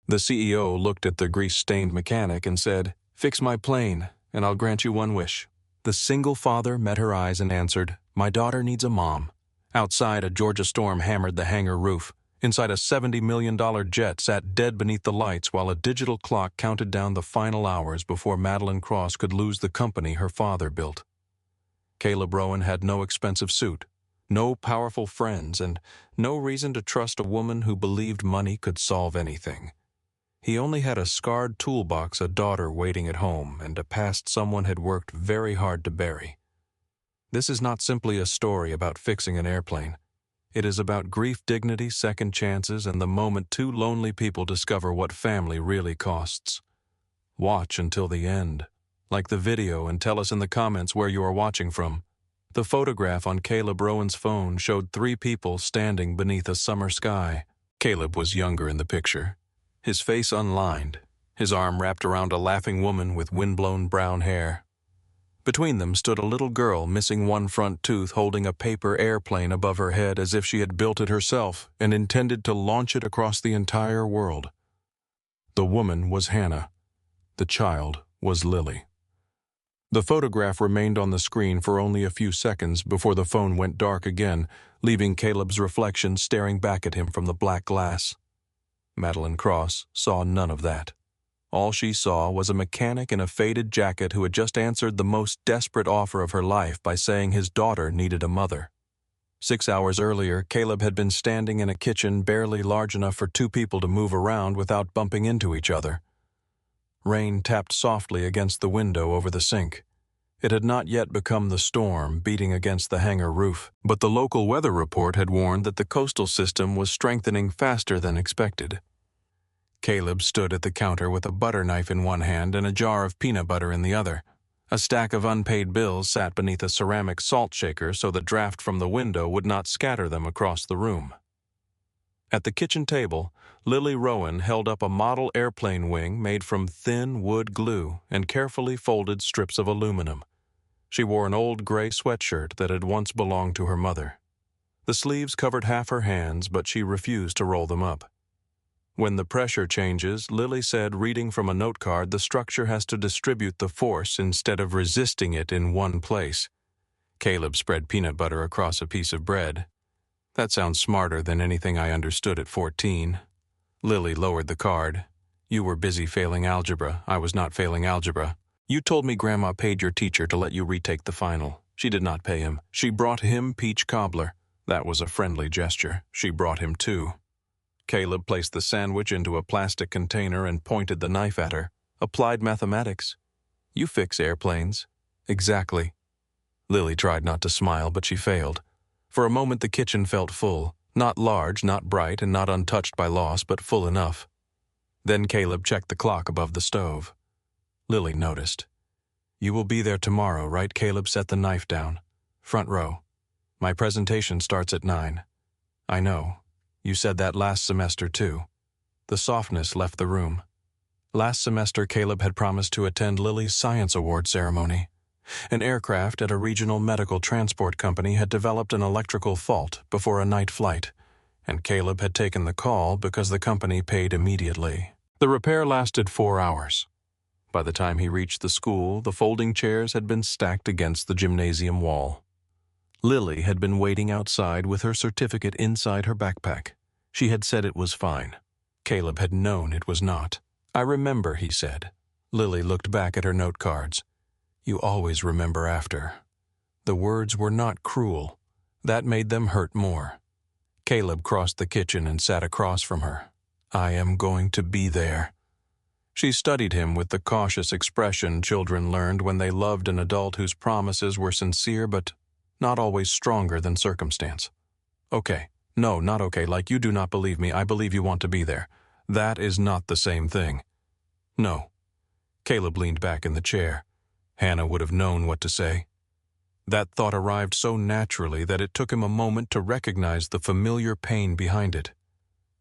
The CEO looked at the grease-stained mechanic and said, "Fix my plane, and I'll grant you one wish." The single father met her eyes and answered, "My daughter needs a mom." Outside, a Georgia storm hammered the hangar roof. Inside, a $70 million jet sat dead beneath the lights while a digital clock counted down the final hours before Madeline Cross could lose the company her father built. Caleb Rowan had no expensive suit, no powerful friends, and no reason to trust a woman who believed money could solve anything. He only had a scarred toolbox, a daughter waiting at home, and a past someone had worked very hard to bury. This is not simply a story about fixing an airplane. It is about grief, dignity, second chances, and the moment two lonely people discover what family really costs. Watch until the end. Like the video and tell us in the comments where you are watching from. The photograph on Caleb Rowan's phone showed 3 people standing beneath a summer sky. Caleb was younger in the picture, his face unlined, his arm wrapped around a laughing woman with windblown brown hair. Between them stood a little girl missing one front tooth, holding a paper airplane above her head as if she had built it herself and intended to launch it across the entire world. The woman was Hannah. The child was Lily. The photograph remained on the screen for only a few seconds before the phone went dark again, leaving Caleb's reflection staring back at him from the black glass. Madeline Cross saw none of that. All she saw was a mechanic in a faded jacket who had just answered the most desperate offer of her life by saying his daughter needed a mother. 6 hours earlier, Caleb had been standing in a kitchen barely large enough for 2 people to move around without bumping into each other. Rain tapped softly against the window over the sink. It had not yet become the storm beating against the hangar roof, but the local weather report had warned that the coastal system was strengthening faster than expected. Caleb stood at the counter with a butter knife in one hand and a jar of peanut butter in the other. A stack of unpaid bills sat beneath a ceramic salt shaker so the draft from the window would not scatter them across the room. At the kitchen table, Lily Rowan held up a model airplane wing made from thin wood glue and carefully folded strips of aluminum. She wore an old gray sweatshirt that had once belonged to her mother. The sleeves covered half her hands, but she refused to roll them up. When the pressure changes, Lily said, reading from a note card, the structure has to distribute the force instead of resisting it in one place. Caleb spread peanut butter across a piece of bread. That sounds smarter than anything I understood at 14. Lily lowered the card. You were busy failing algebra. I was not failing algebra. You told me Grandma paid your teacher to let you retake the final. She did not pay him. She brought him peach cobbler. That was a friendly gesture. She brought him 2. Caleb placed the sandwich into a plastic container and pointed the knife at her. Applied mathematics. You fix airplanes. Exactly. Lily tried not to smile, but she failed. For a moment the kitchen felt full. Not large, not bright, and not untouched by loss, but full enough. Then Caleb checked the clock above the stove. Lily noticed. You will be there tomorrow, right? Caleb set the knife down. Front row. My presentation starts at 9. I know. You said that last semester, too. The softness left the room. Last semester, Caleb had promised to attend Lily's Science Award ceremony. An aircraft at a regional medical transport company had developed an electrical fault before a night flight, and Caleb had taken the call because the company paid immediately. The repair lasted 4 hours. By the time he reached the school, the folding chairs had been stacked against the gymnasium wall. Lily had been waiting outside with her certificate inside her backpack. She had said it was fine. Caleb had known it was not. I remember, he said. Lily looked back at her note cards. You always remember after. The words were not cruel. That made them hurt more. Caleb crossed the kitchen and sat across from her. I am going to be there. She studied him with the cautious expression children learned when they loved an adult whose promises were sincere but not always stronger than circumstance. Okay. No, not okay, like you do not believe me. I believe you want to be there. That is not the same thing. No. Caleb leaned back in the chair. Hannah would have known what to say. That thought arrived so naturally that it took him a moment to recognize the familiar pain behind it.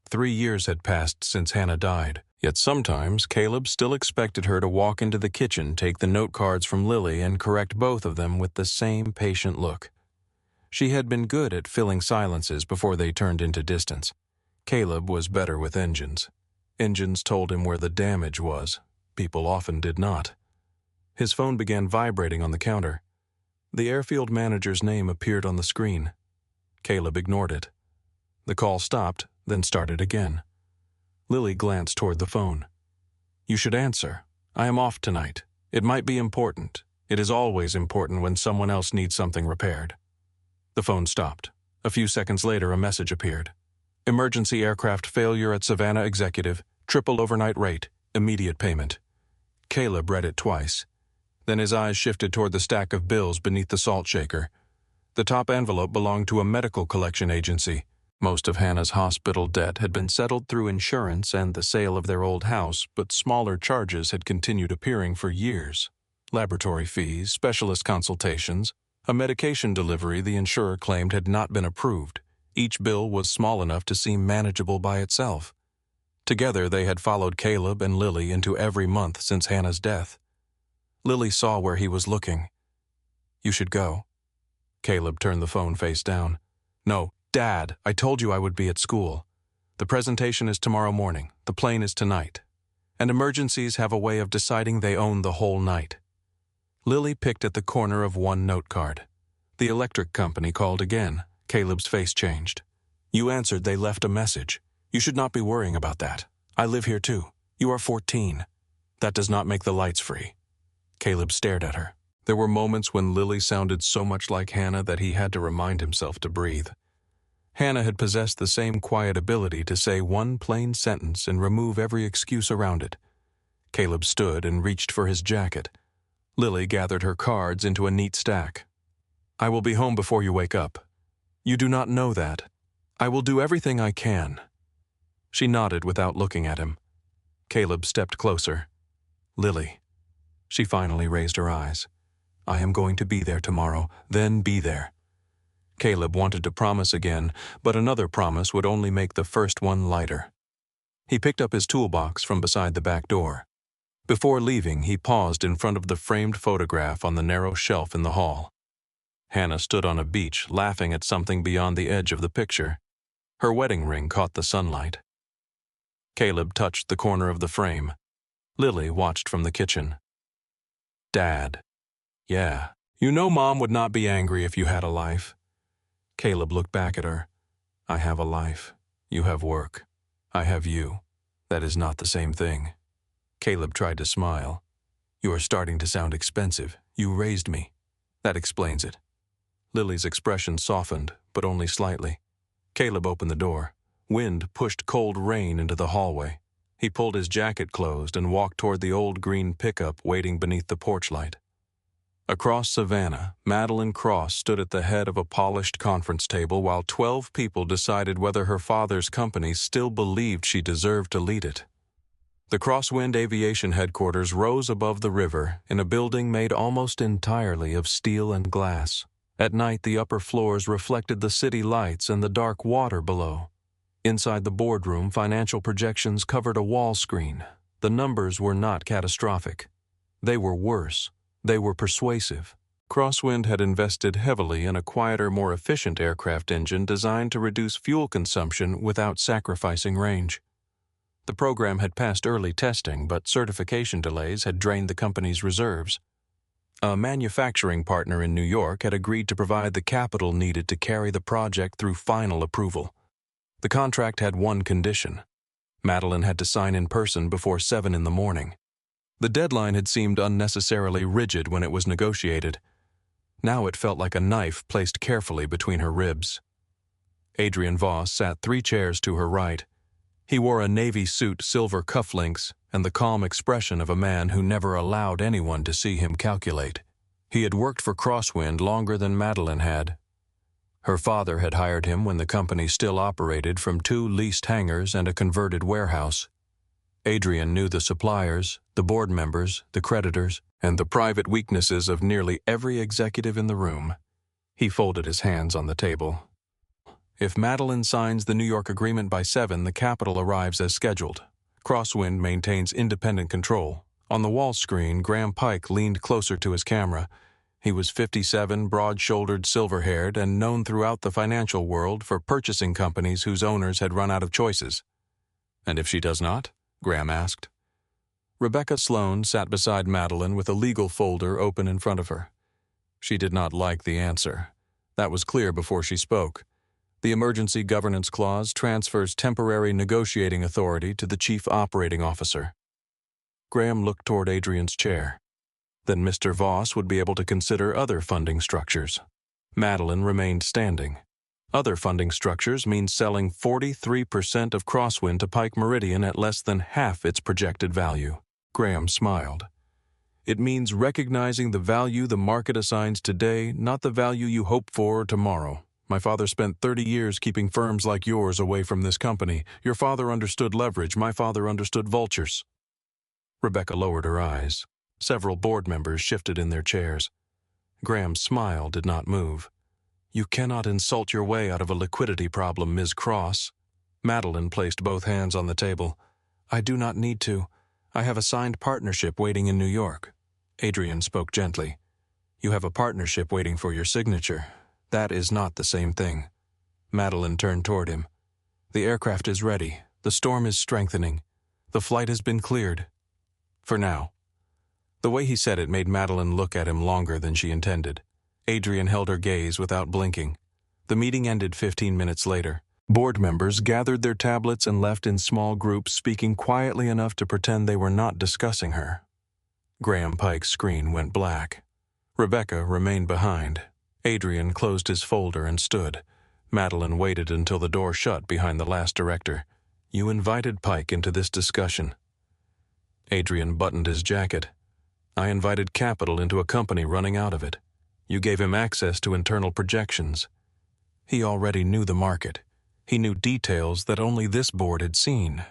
3 years had passed since Hannah died, yet sometimes Caleb still expected her to walk into the kitchen, take the note cards from Lily, and correct both of them with the same patient look. She had been good at filling silences before they turned into distance. Caleb was better with engines. Engines told him where the damage was. People often did not. His phone began vibrating on the counter. The airfield manager's name appeared on the screen. Caleb ignored it. The call stopped, then started again. Lily glanced toward the phone. "You should answer. I am off tonight. It might be important. It is always important when someone else needs something repaired." The phone stopped. A few seconds later, a message appeared. "Emergency aircraft failure at Savannah Executive. Triple overnight rate. Immediate payment." Caleb read it twice. Then his eyes shifted toward the stack of bills beneath the salt shaker. The top envelope belonged to a medical collection agency. Most of Hannah's hospital debt had been settled through insurance and the sale of their old house, but smaller charges had continued appearing for years. Laboratory fees, specialist consultations, a medication delivery the insurer claimed had not been approved. Each bill was small enough to seem manageable by itself. Together they had followed Caleb and Lily into every month since Hannah's death. Lily saw where he was looking. "You should go." Caleb turned the phone face down. "No, Dad, I told you I would be at school. The presentation is tomorrow morning. The plane is tonight. And emergencies have a way of deciding they own the whole night." Lily picked at the corner of one note card. The electric company called again. Caleb's face changed. "You answered they left a message. You should not be worrying about that. I live here too. You are 14. That does not make the lights free." Caleb stared at her. There were moments when Lily sounded so much like Hannah that he had to remind himself to breathe. Hannah had possessed the same quiet ability to say one plain sentence and remove every excuse around it. Caleb stood and reached for his jacket. Lily gathered her cards into a neat stack. "I will be home before you wake up. You do not know that. I will do everything I can." She nodded without looking at him. Caleb stepped closer. "Lily." She finally raised her eyes. "I am going to be there tomorrow, then be there." Caleb wanted to promise again, but another promise would only make the first one lighter. He picked up his toolbox from beside the back door. Before leaving, he paused in front of the framed photograph on the narrow shelf in the hall. Hannah stood on a beach, laughing at something beyond the edge of the picture. Her wedding ring caught the sunlight. Caleb touched the corner of the frame. Lily watched from the kitchen. "Dad." "Yeah. You know Mom would not be angry if you had a life." Caleb looked back at her. "I have a life. You have work. I have you. That is not the same thing." Caleb tried to smile. "You are starting to sound expensive. You raised me. That explains it." Lily's expression softened, but only slightly. Caleb opened the door. Wind pushed cold rain into the hallway. He pulled his jacket closed and walked toward the old green pickup waiting beneath the porch light. Across Savannah, Madeline Cross stood at the head of a polished conference table while 12 people decided whether her father's company still believed she deserved to lead it. The Crosswind Aviation headquarters rose above the river in a building made almost entirely of steel and glass. At night, the upper floors reflected the city lights and the dark water below. Inside the boardroom, financial projections covered a wall screen. The numbers were not catastrophic. They were worse. They were persuasive. Crosswind had invested heavily in a quieter, more efficient aircraft engine designed to reduce fuel consumption without sacrificing range. The program had passed early testing, but certification delays had drained the company's reserves. A manufacturing partner in New York had agreed to provide the capital needed to carry the project through final approval. The contract had one condition. Madeline had to sign in person before 7 in the morning. The deadline had seemed unnecessarily rigid when it was negotiated. Now it felt like a knife placed carefully between her ribs. Adrian Voss sat 3 chairs to her right. He wore a navy suit, silver cufflinks, and the calm expression of a man who never allowed anyone to see him calculate. He had worked for Crosswind longer than Madeline had. Her father had hired him when the company still operated from 2 leased hangars and a converted warehouse. Adrian knew the suppliers, the board members, the creditors, and the private weaknesses of nearly every executive in the room. He folded his hands on the table. If Madeline signs the New York agreement by 7, the capital arrives as scheduled. Crosswind maintains independent control. On the wall screen, Graham Pike leaned closer to his camera. He was 57, broad-shouldered, silver-haired, and known throughout the financial world for purchasing companies whose owners had run out of choices. And if she does not? Graham asked. Rebecca Sloan sat beside Madeline with a legal folder open in front of her. She did not like the answer. That was clear before she spoke. The Emergency Governance Clause transfers temporary negotiating authority to the Chief Operating Officer. Graham looked toward Adrian's chair. Then Mr. Voss would be able to consider other funding structures. Madeline remained standing. Other funding structures mean selling 43% of Crosswind to Pike Meridian at less than half its projected value. Graham smiled. It means recognizing the value the market assigns today, not the value you hope for tomorrow. My father spent 30 years keeping firms like yours away from this company. Your father understood leverage. My father understood vultures. Rebecca lowered her eyes. Several board members shifted in their chairs. Graham's smile did not move. You cannot insult your way out of a liquidity problem, Ms. Cross. Madeline placed both hands on the table. I do not need to. I have a signed partnership waiting in New York. Adrian spoke gently. You have a partnership waiting for your signature. That is not the same thing. Madeline turned toward him. The aircraft is ready. The storm is strengthening. The flight has been cleared. For now. The way he said it made Madeline look at him longer than she intended. Adrian held her gaze without blinking. The meeting ended 15 minutes later. Board members gathered their tablets and left in small groups, speaking quietly enough to pretend they were not discussing her. Graham Pike's screen went black. Rebecca remained behind. Adrian closed his folder and stood. Madeline waited until the door shut behind the last director. You invited Pike into this discussion. Adrian buttoned his jacket. I invited capital into a company running out of it. You gave him access to internal projections. He already knew the market. He knew details that only this board had seen.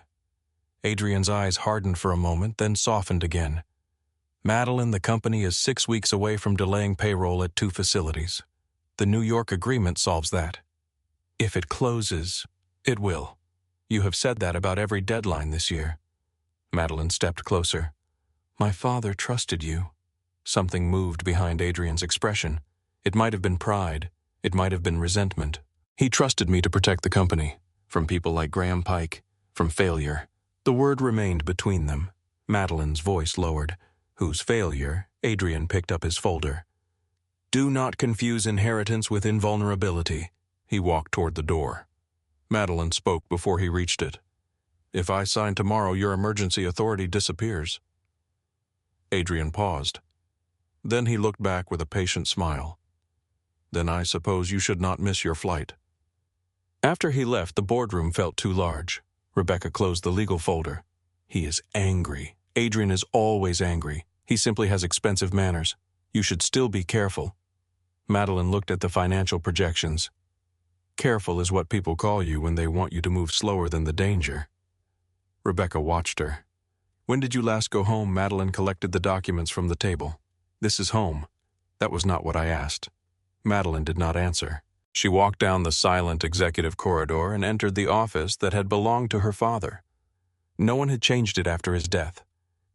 Adrian's eyes hardened for a moment, then softened again. Madeline, the company is 6 weeks away from delaying payroll at 2 facilities. The New York agreement solves that. If it closes, it will. You have said that about every deadline this year. Madeline stepped closer. My father trusted you. Something moved behind Adrian's expression. It might have been pride. It might have been resentment. He trusted me to protect the company, from people like Graham Pike, from failure. The word remained between them. Madeline's voice lowered. Whose failure? Adrian picked up his folder. Do not confuse inheritance with invulnerability. He walked toward the door. Madeline spoke before he reached it. If I sign tomorrow, your emergency authority disappears. Adrian paused. Then he looked back with a patient smile. Then I suppose you should not miss your flight. After he left, the boardroom felt too large. Rebecca closed the legal folder. He is angry. Adrian is always angry. He simply has expensive manners. You should still be careful. Madeline looked at the financial projections. Careful is what people call you when they want you to move slower than the danger. Rebecca watched her. When did you last go home? Madeline collected the documents from the table. This is home. That was not what I asked. Madeline did not answer. She walked down the silent executive corridor and entered the office that had belonged to her father. No one had changed it after his death.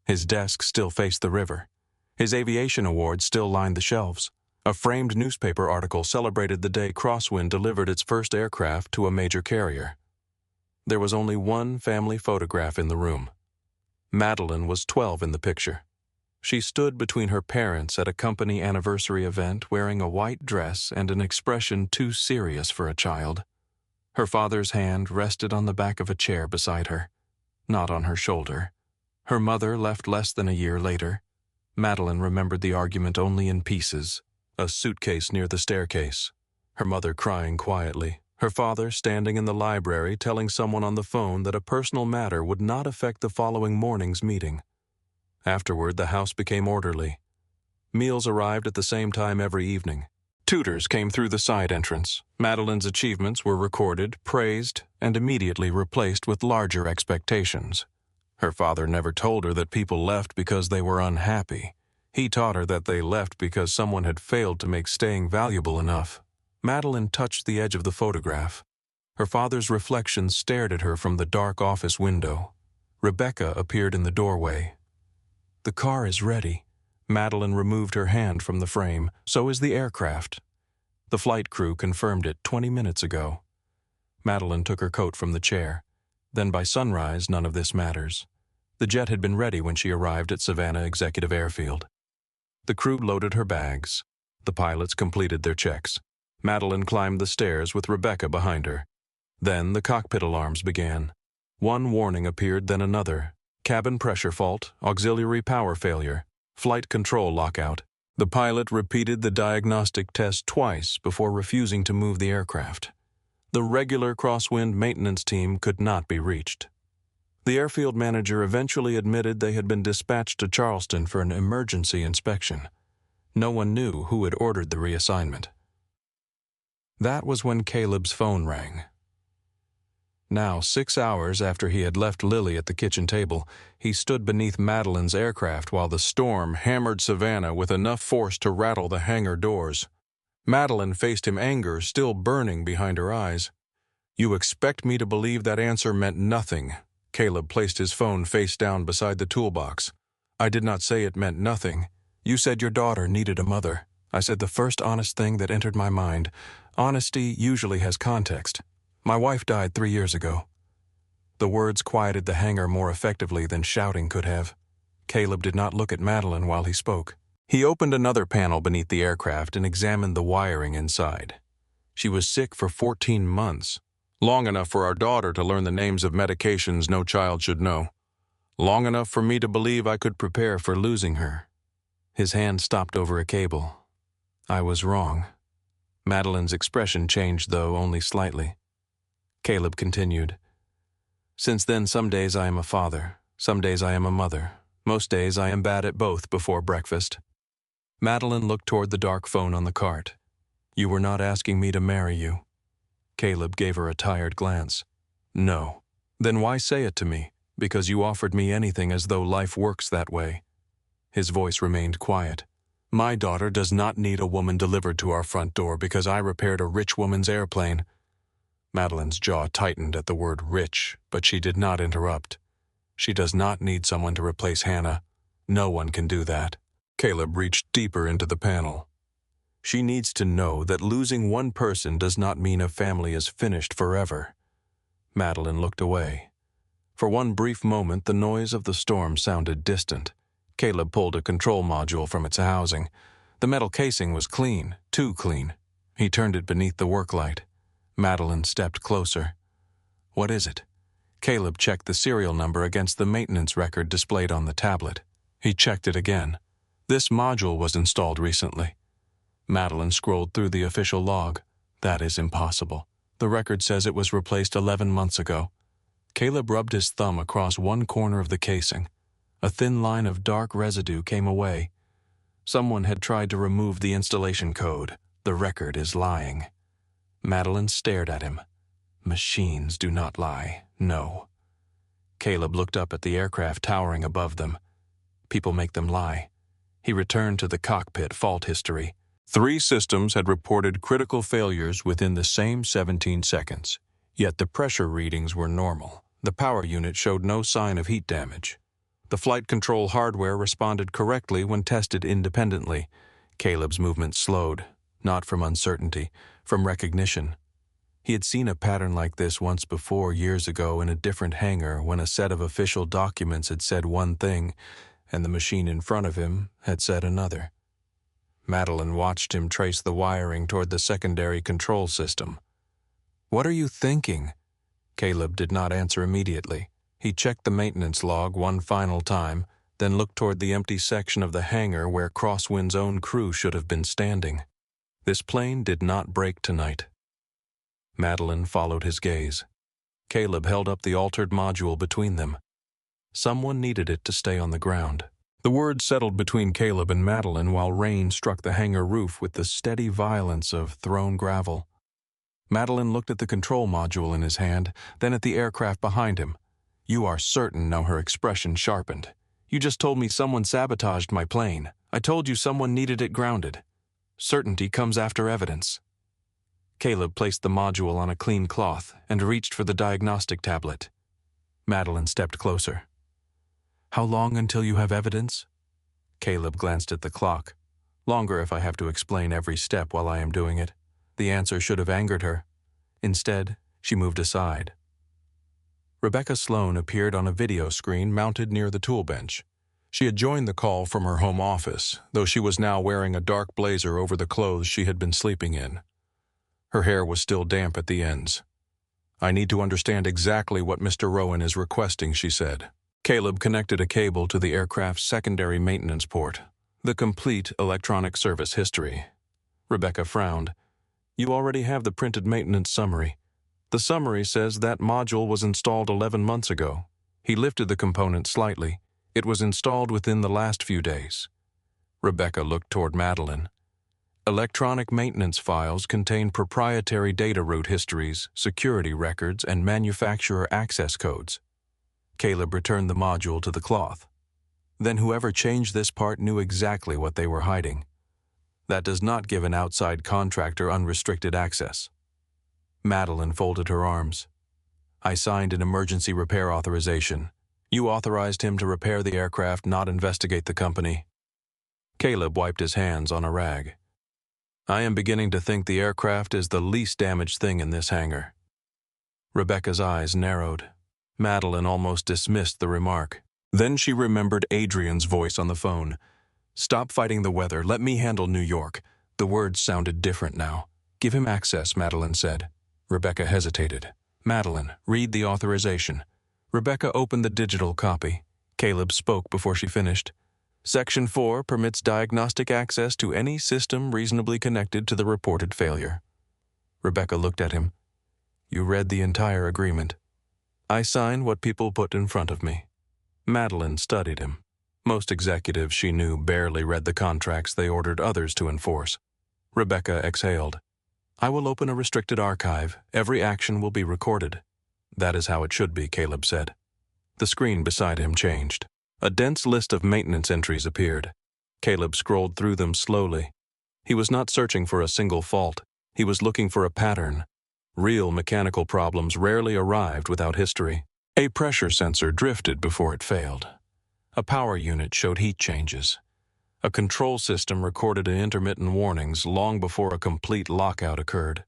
His desk still faced the river. His aviation awards still lined the shelves. A framed newspaper article celebrated the day Crosswind delivered its first aircraft to a major carrier. There was only one family photograph in the room. Madeline was 12 in the picture. She stood between her parents at a company anniversary event wearing a white dress and an expression too serious for a child. Her father's hand rested on the back of a chair beside her, not on her shoulder. Her mother left less than a year later. Madeline remembered the argument only in pieces. A suitcase near the staircase. Her mother crying quietly. Her father standing in the library telling someone on the phone that a personal matter would not affect the following morning's meeting. Afterward, the house became orderly. Meals arrived at the same time every evening. Tutors came through the side entrance. Madeline's achievements were recorded, praised, and immediately replaced with larger expectations. Her father never told her that people left because they were unhappy. He taught her that they left because someone had failed to make staying valuable enough. Madeline touched the edge of the photograph. Her father's reflection stared at her from the dark office window. Rebecca appeared in the doorway. The car is ready. Madeline removed her hand from the frame. So is the aircraft. The flight crew confirmed it 20 minutes ago. Madeline took her coat from the chair. Then by sunrise, none of this matters. The jet had been ready when she arrived at Savannah Executive Airfield. The crew loaded her bags. The pilots completed their checks. Madeline climbed the stairs with Rebecca behind her. Then the cockpit alarms began. One warning appeared, then another. Cabin pressure fault, auxiliary power failure, flight control lockout. The pilot repeated the diagnostic test twice before refusing to move the aircraft. The regular crosswind maintenance team could not be reached. The airfield manager eventually admitted they had been dispatched to Charleston for an emergency inspection. No one knew who had ordered the reassignment. That was when Caleb's phone rang. Now, 6 hours after he had left Lily at the kitchen table, he stood beneath Madeline's aircraft while the storm hammered Savannah with enough force to rattle the hangar doors. Madeline faced him, anger still burning behind her eyes. "You expect me to believe that answer meant nothing?" Caleb placed his phone face down beside the toolbox. "I did not say it meant nothing. You said your daughter needed a mother. I said the first honest thing that entered my mind. Honesty usually has context. My wife died 3 years ago." The words quieted the hangar more effectively than shouting could have. Caleb did not look at Madeline while he spoke. He opened another panel beneath the aircraft and examined the wiring inside. She was sick for 14 months. Long enough for our daughter to learn the names of medications no child should know. Long enough for me to believe I could prepare for losing her. His hand stopped over a cable. I was wrong. Madeline's expression changed, though only slightly. Caleb continued. "Since then, some days I am a father, some days I am a mother. Most days I am bad at both before breakfast." Madeline looked toward the dark phone on the cart. "You were not asking me to marry you." Caleb gave her a tired glance. "No." "Then why say it to me? Because you offered me anything, as though life works that way." His voice remained quiet. "My daughter does not need a woman delivered to our front door because I repaired a rich woman's airplane." Madeline's jaw tightened at the word rich, but she did not interrupt. "She does not need someone to replace Hannah. No one can do that." Caleb reached deeper into the panel. "She needs to know that losing one person does not mean a family is finished forever." Madeline looked away. For one brief moment, the noise of the storm sounded distant. Caleb pulled a control module from its housing. The metal casing was clean, too clean. He turned it beneath the work light. Madeline stepped closer. "What is it?" Caleb checked the serial number against the maintenance record displayed on the tablet. He checked it again. "This module was installed recently." Madeline scrolled through the official log. "That is impossible. The record says it was replaced 11 months ago." Caleb rubbed his thumb across one corner of the casing. A thin line of dark residue came away. Someone had tried to remove the installation code. The record is lying. Madeline stared at him. Machines do not lie, no. Caleb looked up at the aircraft towering above them. People make them lie. He returned to the cockpit fault history. 3 systems had reported critical failures within the same 17 seconds. Yet the pressure readings were normal. The power unit showed no sign of heat damage. The flight control hardware responded correctly when tested independently. Caleb's movement slowed, not from uncertainty, from recognition. He had seen a pattern like this once before, years ago, in a different hangar, when a set of official documents had said one thing, and the machine in front of him had said another. Madeline watched him trace the wiring toward the secondary control system. "What are you thinking?" Caleb did not answer immediately. He checked the maintenance log one final time, then looked toward the empty section of the hangar where Crosswind's own crew should have been standing. This plane did not break tonight. Madeline followed his gaze. Caleb held up the altered module between them. Someone needed it to stay on the ground. The words settled between Caleb and Madeline while rain struck the hangar roof with the steady violence of thrown gravel. Madeline looked at the control module in his hand, then at the aircraft behind him. "You are certain," now her expression sharpened. "You just told me someone sabotaged my plane. I told you someone needed it grounded. Certainty comes after evidence." Caleb placed the module on a clean cloth and reached for the diagnostic tablet. Madeline stepped closer. "How long until you have evidence?" Caleb glanced at the clock. "Longer if I have to explain every step while I am doing it." The answer should have angered her. Instead, she moved aside. Rebecca Sloan appeared on a video screen mounted near the tool bench. She had joined the call from her home office, though she was now wearing a dark blazer over the clothes she had been sleeping in. Her hair was still damp at the ends. "I need to understand exactly what Mr. Rowan is requesting," she said. Caleb connected a cable to the aircraft's secondary maintenance port. "The complete electronic service history." Rebecca frowned. "You already have the printed maintenance summary. The summary says that module was installed 11 months ago." He lifted the component slightly. "It was installed within the last few days." Rebecca looked toward Madeline. "Electronic maintenance files contain proprietary data route histories, security records, and manufacturer access codes." Caleb returned the module to the cloth. "Then whoever changed this part knew exactly what they were hiding. That does not give an outside contractor unrestricted access." Madeline folded her arms. "I signed an emergency repair authorization. You authorized him to repair the aircraft, not investigate the company." Caleb wiped his hands on a rag. "I am beginning to think the aircraft is the least damaged thing in this hangar." Rebecca's eyes narrowed. Madeline almost dismissed the remark. Then she remembered Adrian's voice on the phone. "Stop fighting the weather. Let me handle New York." The words sounded different now. "Give him access," Madeline said. Rebecca hesitated. "Madeline, read the authorization." Rebecca opened the digital copy. Caleb spoke before she finished. "Section 4 permits diagnostic access to any system reasonably connected to the reported failure." Rebecca looked at him. "You read the entire agreement." "I sign what people put in front of me." Madeline studied him. Most executives she knew barely read the contracts they ordered others to enforce. Rebecca exhaled. "I will open a restricted archive. Every action will be recorded." "That is how it should be," Caleb said. The screen beside him changed. A dense list of maintenance entries appeared. Caleb scrolled through them slowly. He was not searching for a single fault. He was looking for a pattern. Real mechanical problems rarely arrived without history. A pressure sensor drifted before it failed. A power unit showed heat changes. A control system recorded intermittent warnings long before a complete lockout occurred.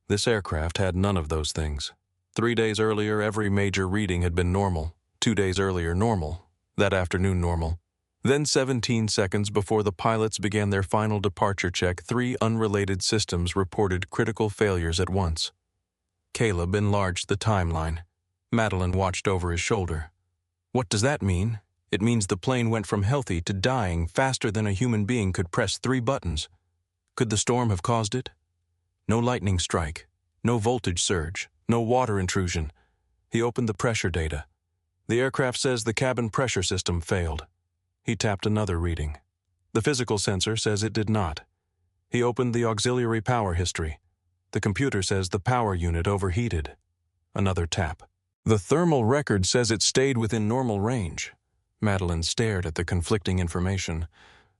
This aircraft had none of those things. 3 days earlier, every major reading had been normal. 2 days earlier, normal. That afternoon, normal. Then 17 seconds before the pilots began their final departure check, 3 unrelated systems reported critical failures at once. Caleb enlarged the timeline. Madeline watched over his shoulder. "What does that mean?" "It means the plane went from healthy to dying faster than a human being could press 3 buttons. Could the storm have caused it? No lightning strike, no voltage surge, no water intrusion." He opened the pressure data. "The aircraft says the cabin pressure system failed." He tapped another reading. "The physical sensor says it did not." He opened the auxiliary power history. "The computer says the power unit overheated." Another tap. "The thermal record says it stayed within normal range." Madeline stared at the conflicting information.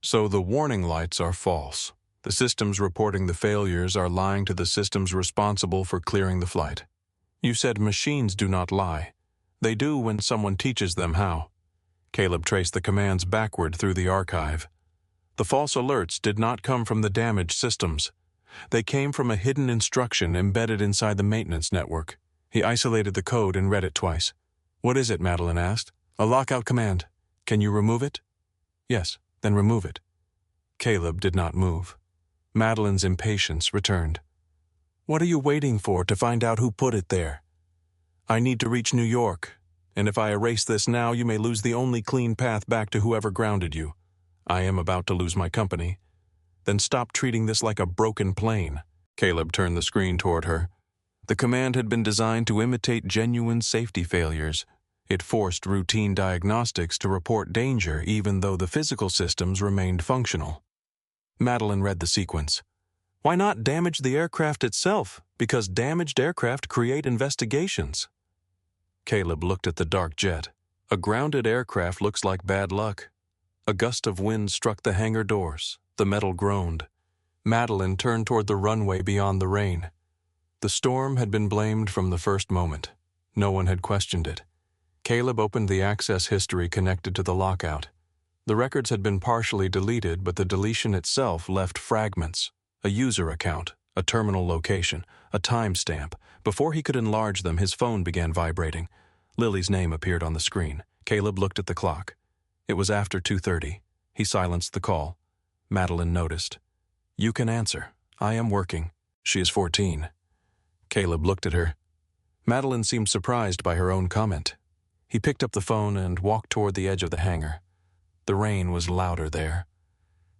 "So the warning lights are false. The systems reporting the failures are lying to the systems responsible for clearing the flight." "You said machines do not lie." "They do when someone teaches them how." Caleb traced the commands backward through the archive. The false alerts did not come from the damaged systems. They came from a hidden instruction embedded inside the maintenance network. He isolated the code and read it twice. "What is it?" Madeline asked. "A lockout command. Can you remove it?" "Yes, then remove it." Caleb did not move. Madeline's impatience returned. "What are you waiting for to find out who put it there?" "I need to reach New York, and if I erase this now, you may lose the only clean path back to whoever grounded you. I am about to lose my company." "Then stop treating this like a broken plane." Caleb turned the screen toward her. The command had been designed to imitate genuine safety failures. It forced routine diagnostics to report danger even though the physical systems remained functional. Madeline read the sequence. "Why not damage the aircraft itself? Because damaged aircraft create investigations." Caleb looked at the dark jet. "A grounded aircraft looks like bad luck." A gust of wind struck the hangar doors. The metal groaned. Madeline turned toward the runway beyond the rain. The storm had been blamed from the first moment. No one had questioned it. Caleb opened the access history connected to the lockout. The records had been partially deleted, but the deletion itself left fragments: a user account, a terminal location, a timestamp. Before he could enlarge them, his phone began vibrating. Lily's name appeared on the screen. Caleb looked at the clock. It was after 2:30. He silenced the call. Madeline noticed. "You can answer. I am working." "She is 14. Caleb looked at her. Madeline seemed surprised by her own comment. He picked up the phone and walked toward the edge of the hangar. The rain was louder there.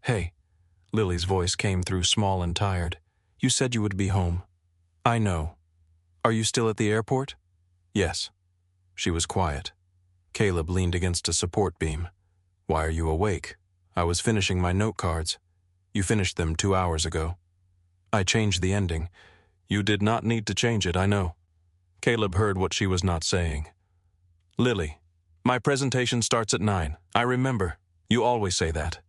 "Hey," Lily's voice came through small and tired. "You said you would be home." "I know. Are you still at the airport?" "Yes." She was quiet. Caleb leaned against a support beam. "Why are you awake?" "I was finishing my note cards." "You finished them 2 hours ago." "I changed the ending." "You did not need to change it, I know." Caleb heard what she was not saying. "Lily, my presentation starts at 9. I remember. You always say that."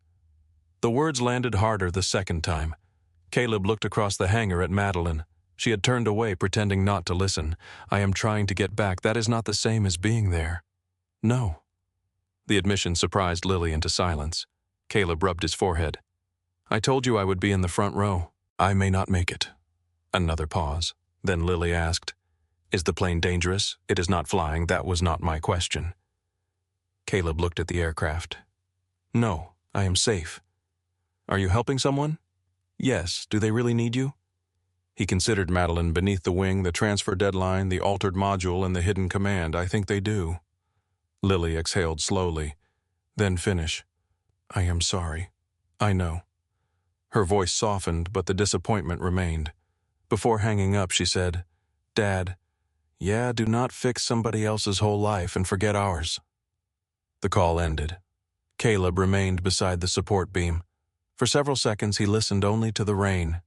The words landed harder the second time. Caleb looked across the hangar at Madeline. She had turned away, pretending not to listen. "I am trying to get back. That is not the same as being there." "No." The admission surprised Lily into silence. Caleb rubbed his forehead. "I told you I would be in the front row. I may not make it." Another pause. Then Lily asked, "Is the plane dangerous? It is not flying. That was not my question." Caleb looked at the aircraft. "No, I am safe." "Are you helping someone?" "Yes. Do they really need you?" He considered Madeline beneath the wing, the transfer deadline, the altered module, and the hidden command. "I think they do." Lily exhaled slowly. Then finish. "I am sorry. I know." Her voice softened, but the disappointment remained. Before hanging up, she said, "Dad, yeah, do not fix somebody else's whole life and forget ours." The call ended. Caleb remained beside the support beam. For several seconds, he listened only to the rain.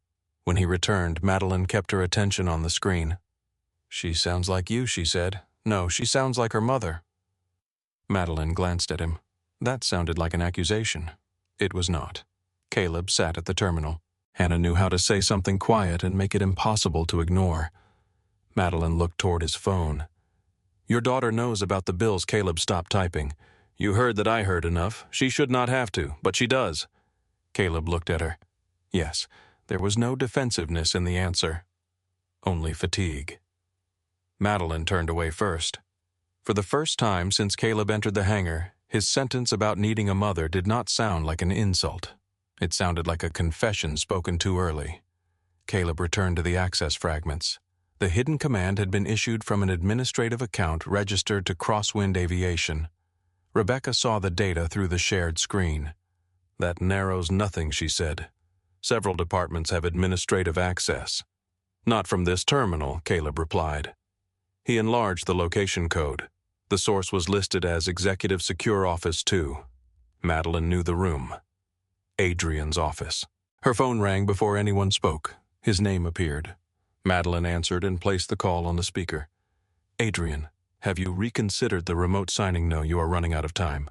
When he returned, Madeline kept her attention on the screen. "She sounds like you," she said. "No, she sounds like her mother." Madeline glanced at him. That sounded like an accusation. It was not. Caleb sat at the terminal. Hannah knew how to say something quiet and make it impossible to ignore. Madeline looked toward his phone. "Your daughter knows about the bills." Caleb stopped typing. "You heard that I heard enough. She should not have to, but she does." Caleb looked at her. Yes, there was no defensiveness in the answer. Only fatigue. Madeline turned away first. For the first time since Caleb entered the hangar, his sentence about needing a mother did not sound like an insult. It sounded like a confession spoken too early. Caleb returned to the access fragments. The hidden command had been issued from an administrative account registered to Crosswind Aviation. Rebecca saw the data through the shared screen. "That narrows nothing," she said. "Several departments have administrative access." "Not from this terminal," Caleb replied. He enlarged the location code. The source was listed as Executive Secure Office 2. Madeline knew the room. Adrian's office. Her phone rang before anyone spoke. His name appeared. Madeline answered and placed the call on the speaker. "Adrian, have you reconsidered the remote signing? No, you are running out of time."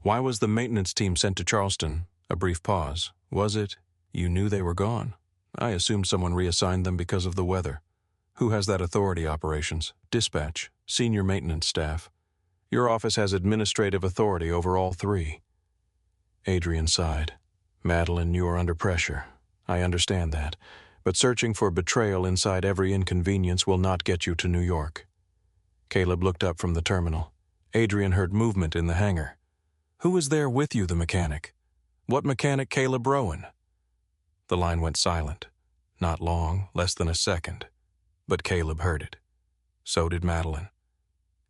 "Why was the maintenance team sent to Charleston?" A brief pause. "Was it? You knew they were gone." "I assumed someone reassigned them because of the weather." "Who has that authority?" "Operations. Dispatch. Senior maintenance staff. Your office has administrative authority over all three." Adrian sighed. "Madeline, you are under pressure. I understand that. But searching for betrayal inside every inconvenience will not get you to New York." Caleb looked up from the terminal. Adrian heard movement in the hangar. "Who is there with you?" "The mechanic." "What mechanic?" "Caleb Rowan." The line went silent. Not long, less than a second. But Caleb heard it. So did Madeline.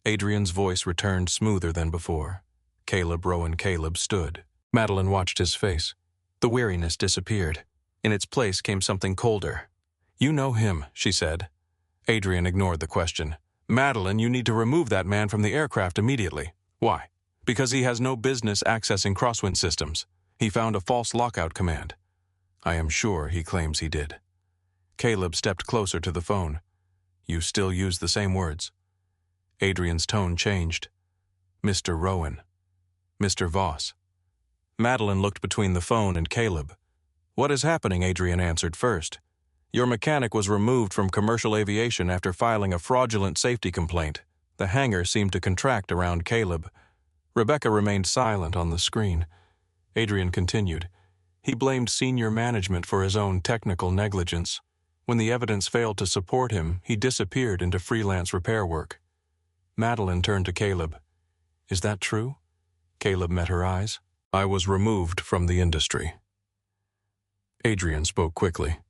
Adrian's voice returned smoother than before. Caleb Rowan. Caleb stood. Madeline watched his face. The weariness disappeared. In its place came something colder. "You know him," she said. Adrian ignored the question. "Madeline, you need to remove that man from the aircraft immediately." "Why?" "Because he has no business accessing Crosswind systems. He found a false lockout command." "I am sure he claims he did." Caleb stepped closer to the phone. "You still use the same words." Adrian's tone changed. "Mr. Rowan. Mr. Voss." Madeline looked between the phone and Caleb. "What is happening?" Adrian answered first. "Your mechanic was removed from commercial aviation after filing a fraudulent safety complaint." The hangar seemed to contract around Caleb. Rebecca remained silent on the screen. Adrian continued. "He blamed senior management for his own technical negligence. When the evidence failed to support him, he disappeared into freelance repair work." Madeline turned to Caleb. Is that true? Caleb met her eyes. I was removed from the industry. Adrian spoke quickly.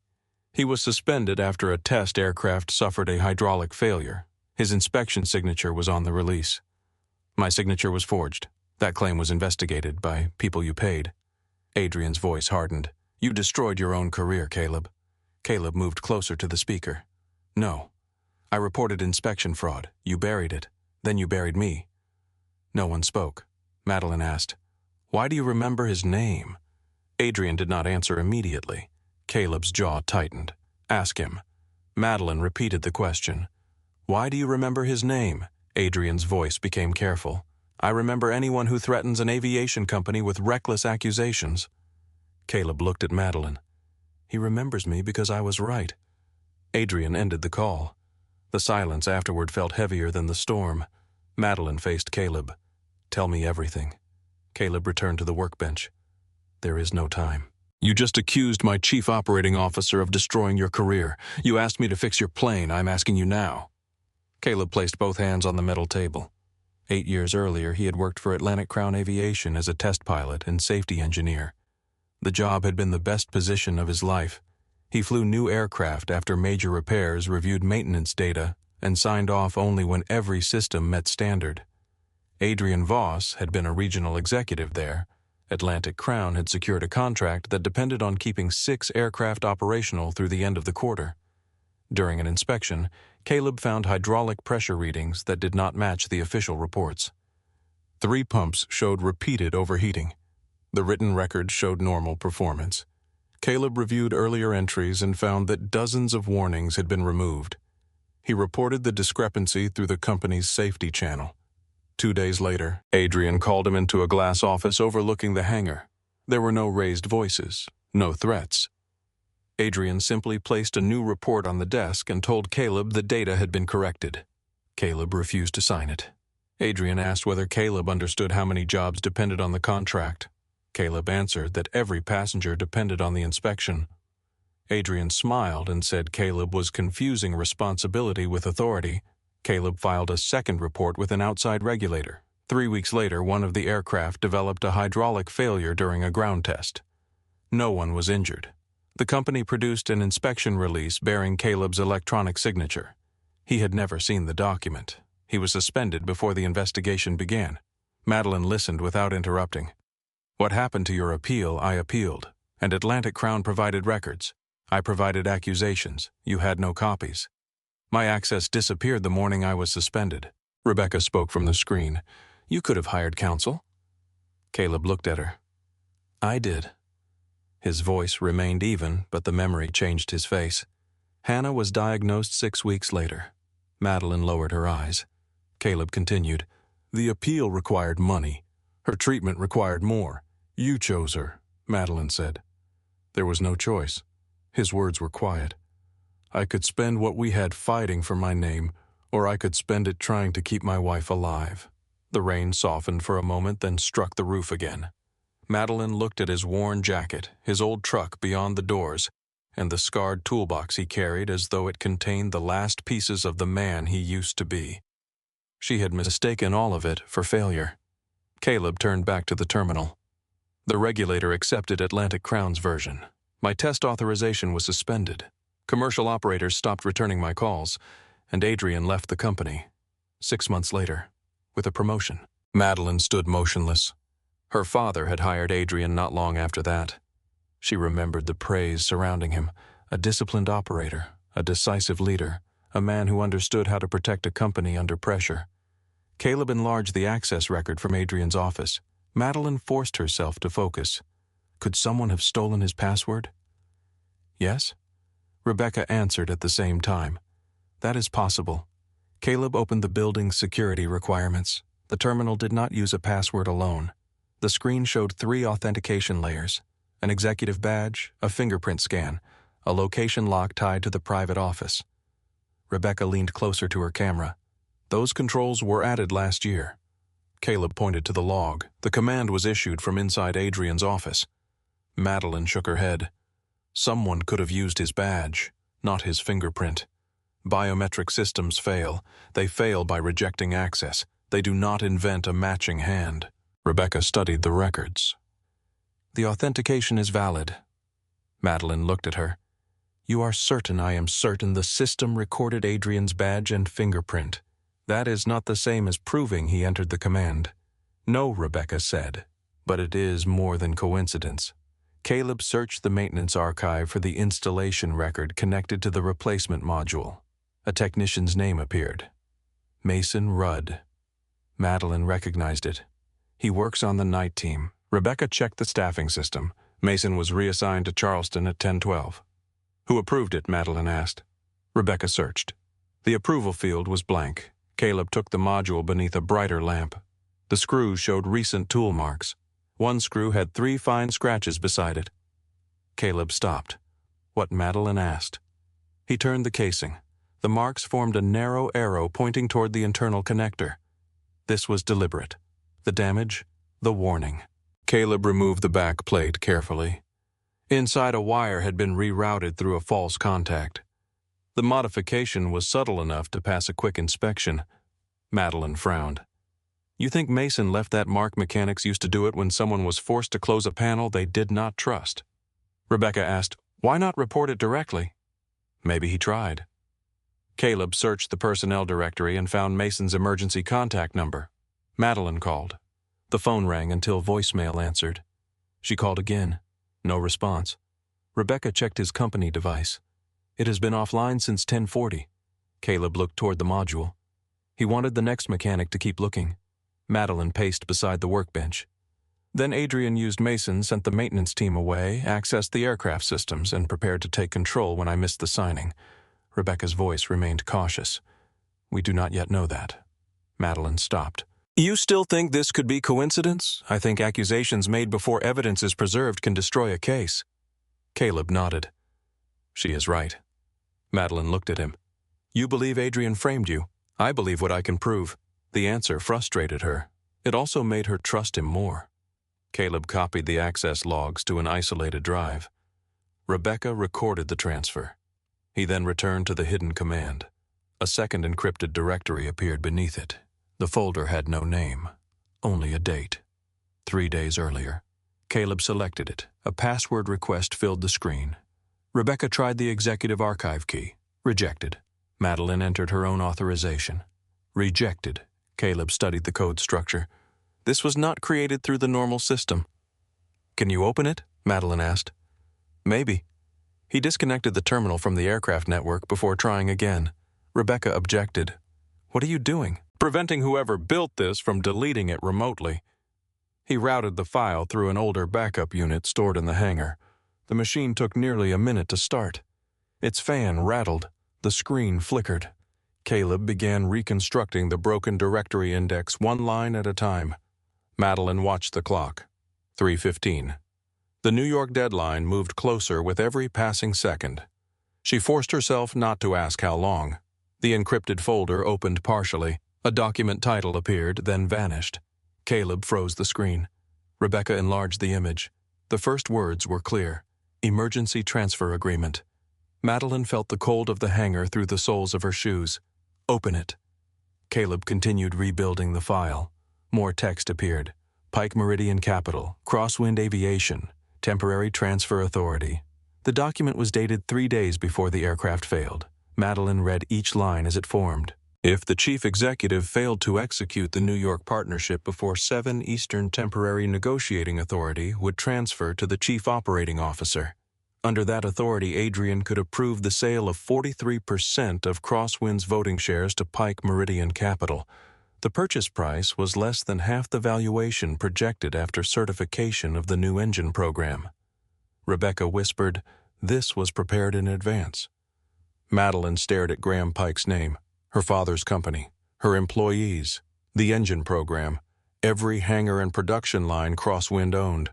He was suspended after a test aircraft suffered a hydraulic failure. His inspection signature was on the release. My signature was forged. That claim was investigated by people you paid. Adrian's voice hardened. You destroyed your own career, Caleb. Caleb moved closer to the speaker. No. I reported inspection fraud. You buried it. Then you buried me. No one spoke. Madeline asked, Why do you remember his name? Adrian did not answer immediately. Caleb's jaw tightened. Ask him. Madeline repeated the question. Why do you remember his name? Adrian's voice became careful. I remember anyone who threatens an aviation company with reckless accusations. Caleb looked at Madeline. He remembers me because I was right. Adrian ended the call. The silence afterward felt heavier than the storm. Madeline faced Caleb. Tell me everything. Caleb returned to the workbench. There is no time. You just accused my chief operating officer of destroying your career. You asked me to fix your plane. I'm asking you now. Caleb placed both hands on the metal table. 8 years earlier, he had worked for Atlantic Crown Aviation as a test pilot and safety engineer. The job had been the best position of his life. He flew new aircraft after major repairs, reviewed maintenance data, and signed off only when every system met standard. Adrian Voss had been a regional executive there. Atlantic Crown had secured a contract that depended on keeping 6 aircraft operational through the end of the quarter. During an inspection, Caleb found hydraulic pressure readings that did not match the official reports. 3 pumps showed repeated overheating. The written records showed normal performance. Caleb reviewed earlier entries and found that dozens of warnings had been removed. He reported the discrepancy through the company's safety channel. 2 days later, Adrian called him into a glass office overlooking the hangar. There were no raised voices, no threats. Adrian simply placed a new report on the desk and told Caleb the data had been corrected. Caleb refused to sign it. Adrian asked whether Caleb understood how many jobs depended on the contract. Caleb answered that every passenger depended on the inspection. Adrian smiled and said Caleb was confusing responsibility with authority. Caleb filed a second report with an outside regulator. 3 weeks later, one of the aircraft developed a hydraulic failure during a ground test. No one was injured. The company produced an inspection release bearing Caleb's electronic signature. He had never seen the document. He was suspended before the investigation began. Madeline listened without interrupting. What happened to your appeal, I appealed, and Atlantic Crown provided records. I provided accusations. You had no copies. My access disappeared the morning I was suspended. Rebecca spoke from the screen. You could have hired counsel. Caleb looked at her. I did. His voice remained even, but the memory changed his face. Hannah was diagnosed 6 weeks later. Madeline lowered her eyes. Caleb continued. The appeal required money. Her treatment required more. You chose her, Madeline said. There was no choice. His words were quiet. I could spend what we had fighting for my name, or I could spend it trying to keep my wife alive. The rain softened for a moment, then struck the roof again. Madeline looked at his worn jacket, his old truck beyond the doors, and the scarred toolbox he carried as though it contained the last pieces of the man he used to be. She had mistaken all of it for failure. Caleb turned back to the terminal. The regulator accepted Atlantic Crown's version. My test authorization was suspended. Commercial operators stopped returning my calls, and Adrian left the company. 6 months later, with a promotion. Madeline stood motionless. Her father had hired Adrian not long after that. She remembered the praise surrounding him, a disciplined operator, a decisive leader, a man who understood how to protect a company under pressure. Caleb enlarged the access record from Adrian's office. Madeline forced herself to focus. Could someone have stolen his password? Yes? Rebecca answered at the same time. That is possible. Caleb opened the building's security requirements. The terminal did not use a password alone. The screen showed 3 authentication layers: an executive badge, a fingerprint scan, a location lock tied to the private office. Rebecca leaned closer to her camera. Those controls were added last year. Caleb pointed to the log. The command was issued from inside Adrian's office. Madeline shook her head. Someone could have used his badge, not his fingerprint. Biometric systems fail. They fail by rejecting access. They do not invent a matching hand. Rebecca studied the records. The authentication is valid. Madeline looked at her. You are certain I am certain the system recorded Adrian's badge and fingerprint. That is not the same as proving he entered the command. No, Rebecca said, but it is more than coincidence. Caleb searched the maintenance archive for the installation record connected to the replacement module. A technician's name appeared. Mason Rudd. Madeline recognized it. He works on the night team. Rebecca checked the staffing system. Mason was reassigned to Charleston at 10:12. Who approved it? Madeline asked. Rebecca searched. The approval field was blank. Caleb took the module beneath a brighter lamp. The screws showed recent tool marks. One screw had 3 fine scratches beside it. Caleb stopped. What Madeline asked. He turned the casing. The marks formed a narrow arrow pointing toward the internal connector. This was deliberate. The damage, the warning. Caleb removed the back plate carefully. Inside, a wire had been rerouted through a false contact. The modification was subtle enough to pass a quick inspection. Madeline frowned. You think Mason left that mark? Mechanics used to do it when someone was forced to close a panel they did not trust. Rebecca asked, why not report it directly? Maybe he tried. Caleb searched the personnel directory and found Mason's emergency contact number. Madeline called. The phone rang until voicemail answered. She called again. No response. Rebecca checked his company device. It has been offline since 10:40. Caleb looked toward the module. He wanted the next mechanic to keep looking. Madeline paced beside the workbench. Then Adrian used Mason, sent the maintenance team away, accessed the aircraft systems, and prepared to take control when I missed the signing. Rebecca's voice remained cautious. We do not yet know that. Madeline stopped. You still think this could be coincidence? I think accusations made before evidence is preserved can destroy a case. Caleb nodded. She is right. Madeline looked at him. You believe Adrian framed you. I believe what I can prove. The answer frustrated her. It also made her trust him more. Caleb copied the access logs to an isolated drive. Rebecca recorded the transfer. He then returned to the hidden command. A second encrypted directory appeared beneath it. The folder had no name, only a date. 3 days earlier. Caleb selected it. A password request filled the screen. Rebecca tried the executive archive key. Rejected. Madeline entered her own authorization. Rejected. Caleb studied the code structure. This was not created through the normal system. Can you open it? Madeline asked. Maybe. He disconnected the terminal from the aircraft network before trying again. Rebecca objected. What are you doing? Preventing whoever built this from deleting it remotely. He routed the file through an older backup unit stored in the hangar. The machine took nearly a minute to start. Its fan rattled. The screen flickered. Caleb began reconstructing the broken directory index 1 line at a time. Madeline watched the clock. 3:15. The New York deadline moved closer with every passing second. She forced herself not to ask how long. The encrypted folder opened partially. A document title appeared, then vanished. Caleb froze the screen. Rebecca enlarged the image. The first words were clear. Emergency transfer agreement. Madeline felt the cold of the hangar through the soles of her shoes. Open it. Caleb continued rebuilding the file. More text appeared. Pike Meridian Capital, Crosswind Aviation, Temporary Transfer Authority. The document was dated 3 days before the aircraft failed. Madeline read each line as it formed. If the chief executive failed to execute the New York partnership before 7 Eastern Temporary Negotiating Authority would transfer to the chief operating officer. Under that authority, Adrian could approve the sale of 43% of Crosswind's voting shares to Pike Meridian Capital. The purchase price was less than half the valuation projected after certification of the new engine program. Rebecca whispered, this was prepared in advance. Madeline stared at Graham Pike's name, her father's company, her employees, the engine program, every hangar and production line Crosswind owned.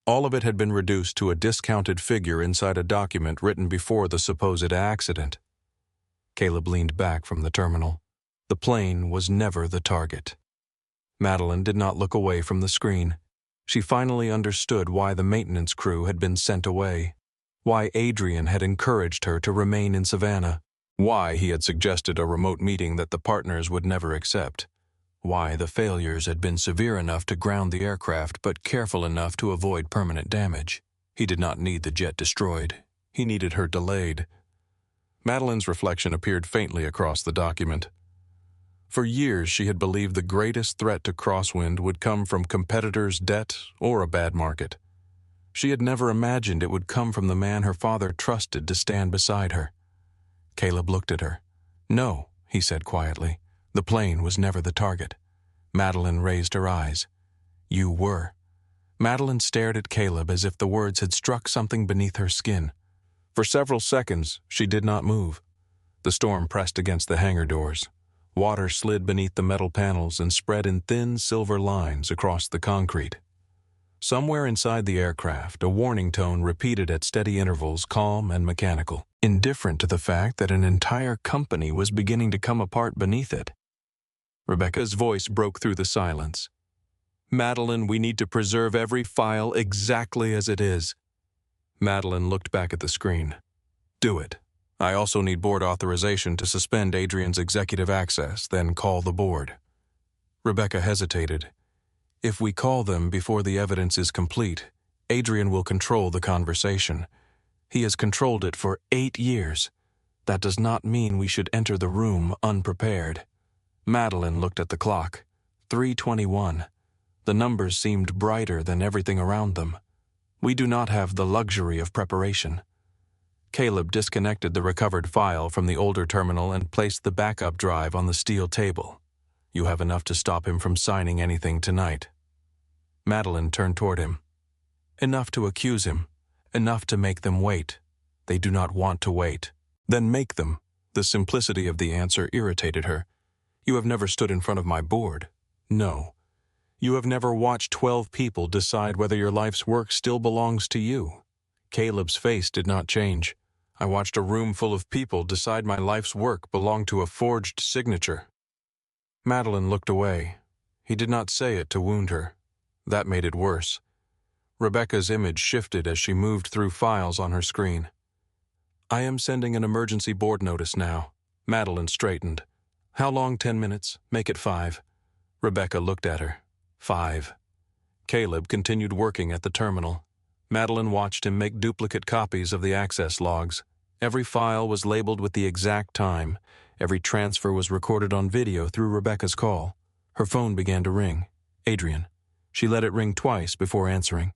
All of it had been reduced to a discounted figure inside a document written before the supposed accident. Caleb leaned back from the terminal. The plane was never the target. Madeline did not look away from the screen. She finally understood why the maintenance crew had been sent away, why Adrian had encouraged her to remain in Savannah. Why he had suggested a remote meeting that the partners would never accept. Why the failures had been severe enough to ground the aircraft but careful enough to avoid permanent damage. He did not need the jet destroyed. He needed her delayed. Madeline's reflection appeared faintly across the document. For years she had believed the greatest threat to Crosswind would come from competitors' debt or a bad market. She had never imagined it would come from the man her father trusted to stand beside her. Caleb looked at her. "No," he said quietly. "The plane was never the target." Madeline raised her eyes. "You were." Madeline stared at Caleb as if the words had struck something beneath her skin. For several seconds, she did not move. The storm pressed against the hangar doors. Water slid beneath the metal panels and spread in thin silver lines across the concrete. Somewhere inside the aircraft, a warning tone repeated at steady intervals, calm and mechanical, indifferent to the fact that an entire company was beginning to come apart beneath it. Rebecca's voice broke through the silence. "Madeline, we need to preserve every file exactly as it is." Madeline looked back at the screen. "Do it. I also need board authorization to suspend Adrian's executive access, then call the board." Rebecca hesitated. "If we call them before the evidence is complete, Adrian will control the conversation. He has controlled it for 8 years. That does not mean we should enter the room unprepared." Madeline looked at the clock. 3:21. The numbers seemed brighter than everything around them. "We do not have the luxury of preparation." Caleb disconnected the recovered file from the older terminal and placed the backup drive on the steel table. "You have enough to stop him from signing anything tonight." Madeline turned toward him. "Enough to accuse him. Enough to make them wait. They do not want to wait." "Then make them." The simplicity of the answer irritated her. "You have never stood in front of my board." "No." "You have never watched 12 people decide whether your life's work still belongs to you." Caleb's face did not change. "I watched a room full of people decide my life's work belonged to a forged signature." Madeline looked away. He did not say it to wound her. That made it worse. Rebecca's image shifted as she moved through files on her screen. "I am sending an emergency board notice now." Madeline straightened. "How long? 10 minutes? Make it 5. Rebecca looked at her. 5. Caleb continued working at the terminal. Madeline watched him make duplicate copies of the access logs. Every file was labeled with the exact time. Every transfer was recorded on video through Rebecca's call. Her phone began to ring. Adrian. She let it ring twice before answering.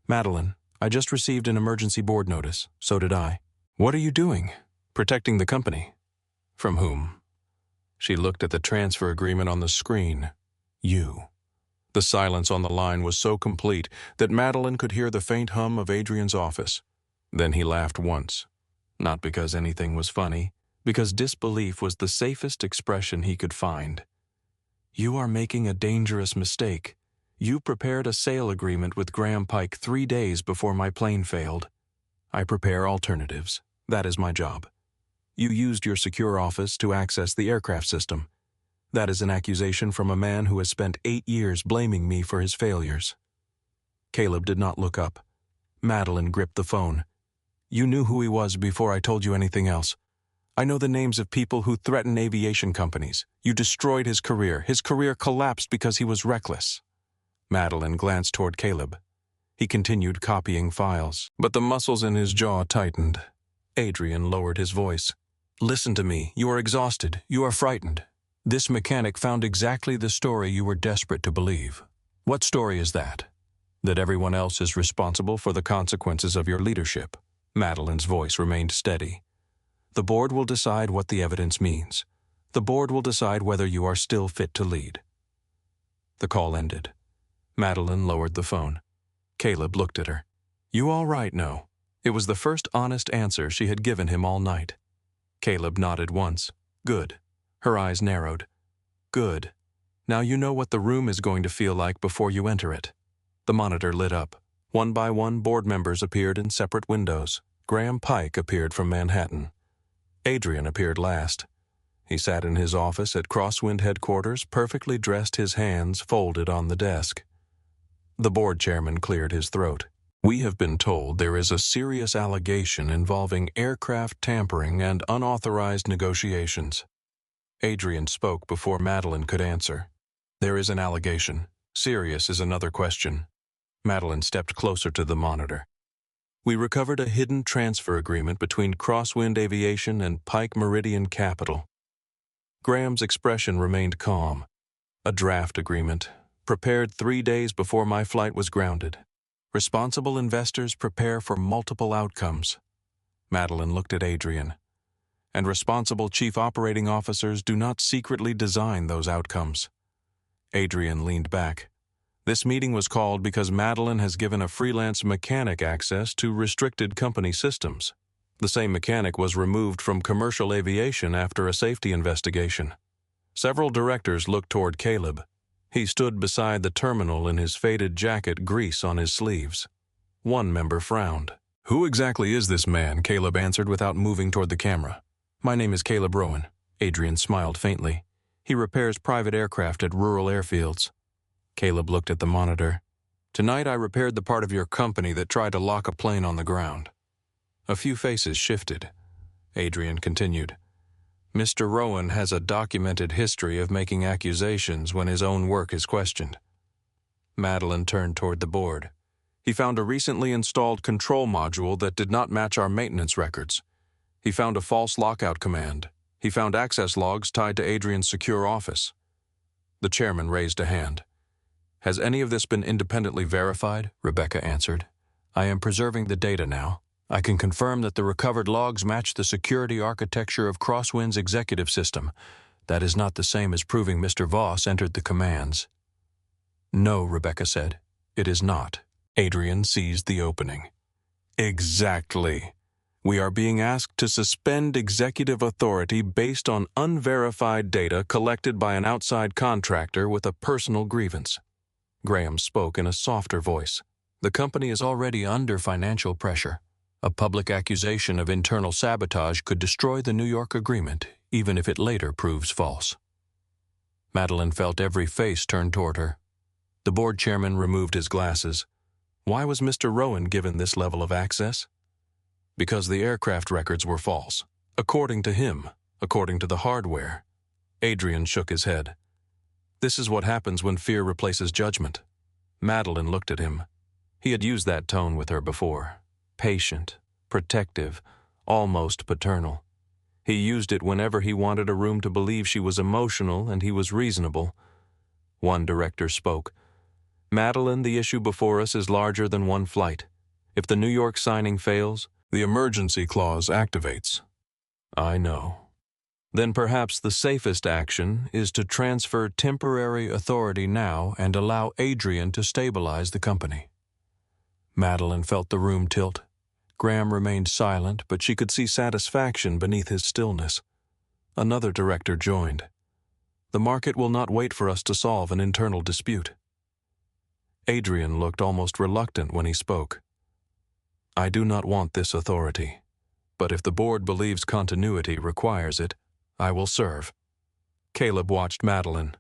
"Madeline, I just received an emergency board notice. So did I." "What are you doing?" "Protecting the company." "From whom?" She looked at the transfer agreement on the screen. "You." The silence on the line was so complete that Madeline could hear the faint hum of Adrian's office. Then he laughed once. Not because anything was funny, because disbelief was the safest expression he could find. "You are making a dangerous mistake. You prepared a sale agreement with Graham Pike 3 days before my plane failed. I prepare alternatives. That is my job. You used your secure office to access the aircraft system. That is an accusation from a man who has spent 8 years blaming me for his failures." Caleb did not look up. Madeline gripped the phone. "You knew who he was before I told you anything else. I know the names of people who threaten aviation companies. You destroyed his career. His career collapsed because he was reckless." Madeline glanced toward Caleb. He continued copying files, but the muscles in his jaw tightened. Adrian lowered his voice. "Listen to me. You are exhausted. You are frightened. This mechanic found exactly the story you were desperate to believe. What story is that? That everyone else is responsible for the consequences of your leadership." Madeline's voice remained steady. "The board will decide what the evidence means. The board will decide whether you are still fit to lead." The call ended. Madeline lowered the phone. Caleb looked at her. "You all right, no?" It was the first honest answer she had given him all night. Caleb nodded once. "Good." Her eyes narrowed. "Good. Now you know what the room is going to feel like before you enter it." The monitor lit up. One by one, board members appeared in separate windows. Graham Pike appeared from Manhattan. Adrian appeared last. He sat in his office at Crosswind headquarters, perfectly dressed, his hands folded on the desk. The board chairman cleared his throat. We have been told there is a serious allegation involving aircraft tampering and unauthorized negotiations. Adrian spoke before Madeline could answer. There is an allegation. Serious is another question. Madeline stepped closer to the monitor. We recovered a hidden transfer agreement between Crosswind Aviation and Pike Meridian Capital. Graham's expression remained calm. A draft agreement, prepared 3 days before my flight was grounded. Responsible investors prepare for multiple outcomes. Madeline looked at Adrian. And responsible chief operating officers do not secretly design those outcomes. Adrian leaned back. This meeting was called because Madeline has given a freelance mechanic access to restricted company systems. The same mechanic was removed from commercial aviation after a safety investigation. Several directors looked toward Caleb. He stood beside the terminal in his faded jacket, grease on his sleeves. One member frowned. "Who exactly is this man?" Caleb answered without moving toward the camera. "My name is Caleb Rowan." Adrian smiled faintly. "He repairs private aircraft at rural airfields." Caleb looked at the monitor. "Tonight I repaired the part of your company that tried to lock a plane on the ground." A few faces shifted. Adrian continued. "Mr. Rowan has a documented history of making accusations when his own work is questioned." Madeline turned toward the board. "He found a recently installed control module that did not match our maintenance records. He found a false lockout command. He found access logs tied to Adrian's secure office." The chairman raised a hand. "Has any of this been independently verified?" Rebecca answered. "I am preserving the data now. I can confirm that the recovered logs match the security architecture of Crosswind's executive system. That is not the same as proving Mr. Voss entered the commands." "No," Rebecca said. "It is not." Adrian seized the opening. "Exactly. We are being asked to suspend executive authority based on unverified data collected by an outside contractor with a personal grievance." Graham spoke in a softer voice. "The company is already under financial pressure. A public accusation of internal sabotage could destroy the New York agreement, even if it later proves false." Madeline felt every face turn toward her. The board chairman removed his glasses. Why was Mr. Rowan given this level of access? Because the aircraft records were false. According to him, according to the hardware. Adrian shook his head. "This is what happens when fear replaces judgment." Madeline looked at him. He had used that tone with her before. Patient, protective, almost paternal. He used it whenever he wanted a room to believe she was emotional and he was reasonable. One director spoke. "Madeline, the issue before us is larger than one flight. If the New York signing fails, the emergency clause activates." "I know." "Then perhaps the safest action is to transfer temporary authority now and allow Adrian to stabilize the company." Madeline felt the room tilt. Graham remained silent, but she could see satisfaction beneath his stillness. Another director joined. "The market will not wait for us to solve an internal dispute." Adrian looked almost reluctant when he spoke. "I do not want this authority, but if the board believes continuity requires it, I will serve." Caleb watched Madeline.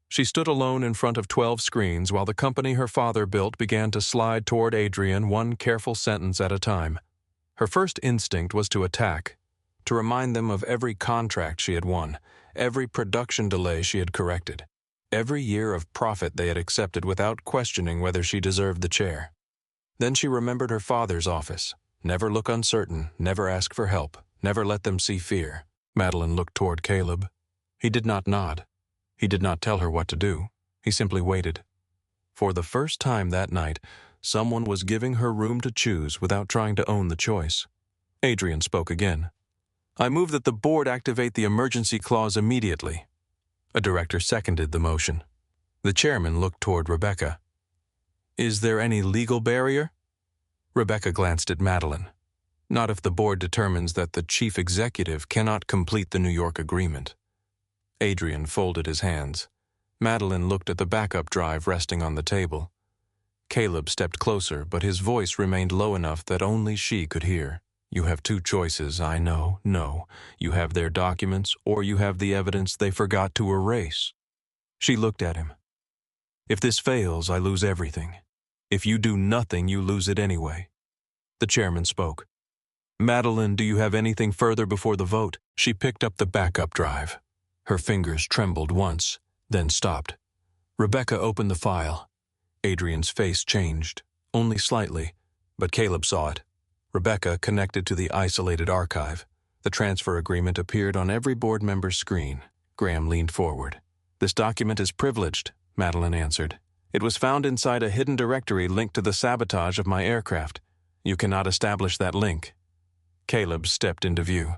She stood alone in front of 12 screens while the company her father built began to slide toward Adrian, one careful sentence at a time. Her first instinct was to attack, to remind them of every contract she had won, every production delay she had corrected, every year of profit they had accepted without questioning whether she deserved the chair. Then she remembered her father's office. Never look uncertain, never ask for help, never let them see fear. Madeline looked toward Caleb. He did not nod. He did not tell her what to do. He simply waited. For the first time that night, someone was giving her room to choose without trying to own the choice. Adrian spoke again. "I move that the board activate the emergency clause immediately." A director seconded the motion. The chairman looked toward Rebecca. "Is there any legal barrier?" Rebecca glanced at Madeline. "Not if the board determines that the chief executive cannot complete the New York agreement." Adrian folded his hands. Madeline looked at the backup drive resting on the table. Caleb stepped closer, but his voice remained low enough that only she could hear. "You have two choices, I know. No, you have their documents, or you have the evidence they forgot to erase." She looked at him. "If this fails, I lose everything. If you do nothing, you lose it anyway. The chairman spoke. Madeline, do you have anything further before the vote? She picked up the backup drive. Her fingers trembled once, then stopped. Rebecca opened the file. Adrian's face changed, only slightly, but Caleb saw it. Rebecca connected to the isolated archive. The transfer agreement appeared on every board member's screen. Graham leaned forward. This document is privileged, Madeline answered. It was found inside a hidden directory linked to the sabotage of my aircraft. You cannot establish that link. Caleb stepped into view.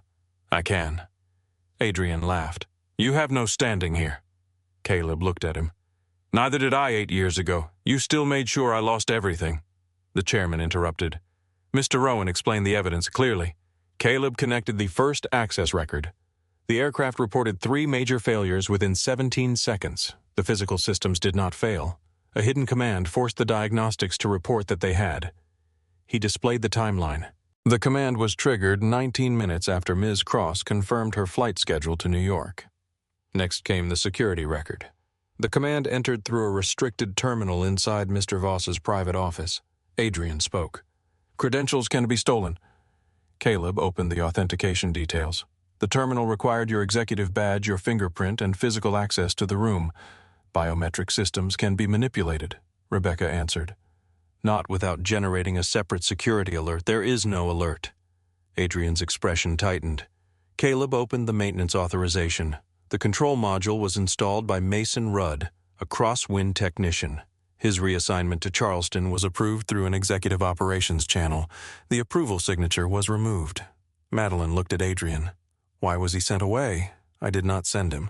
I can. Adrian laughed. You have no standing here. Caleb looked at him. Neither did I 8 years ago. You still made sure I lost everything. The chairman interrupted. Mr. Rowan explained the evidence clearly. Caleb connected the first access record. The aircraft reported 3 major failures within 17 seconds. The physical systems did not fail. A hidden command forced the diagnostics to report that they had. He displayed the timeline. The command was triggered 19 minutes after Ms. Cross confirmed her flight schedule to New York. Next came the security record. The command entered through a restricted terminal inside Mr. Voss's private office. Adrian spoke. Credentials can be stolen. Caleb opened the authentication details. The terminal required your executive badge, your fingerprint, and physical access to the room. Biometric systems can be manipulated, Rebecca answered. Not without generating a separate security alert. There is no alert. Adrian's expression tightened. Caleb opened the maintenance authorization. The control module was installed by Mason Rudd, a crosswind technician. His reassignment to Charleston was approved through an executive operations channel. The approval signature was removed. Madeline looked at Adrian. Why was he sent away? I did not send him.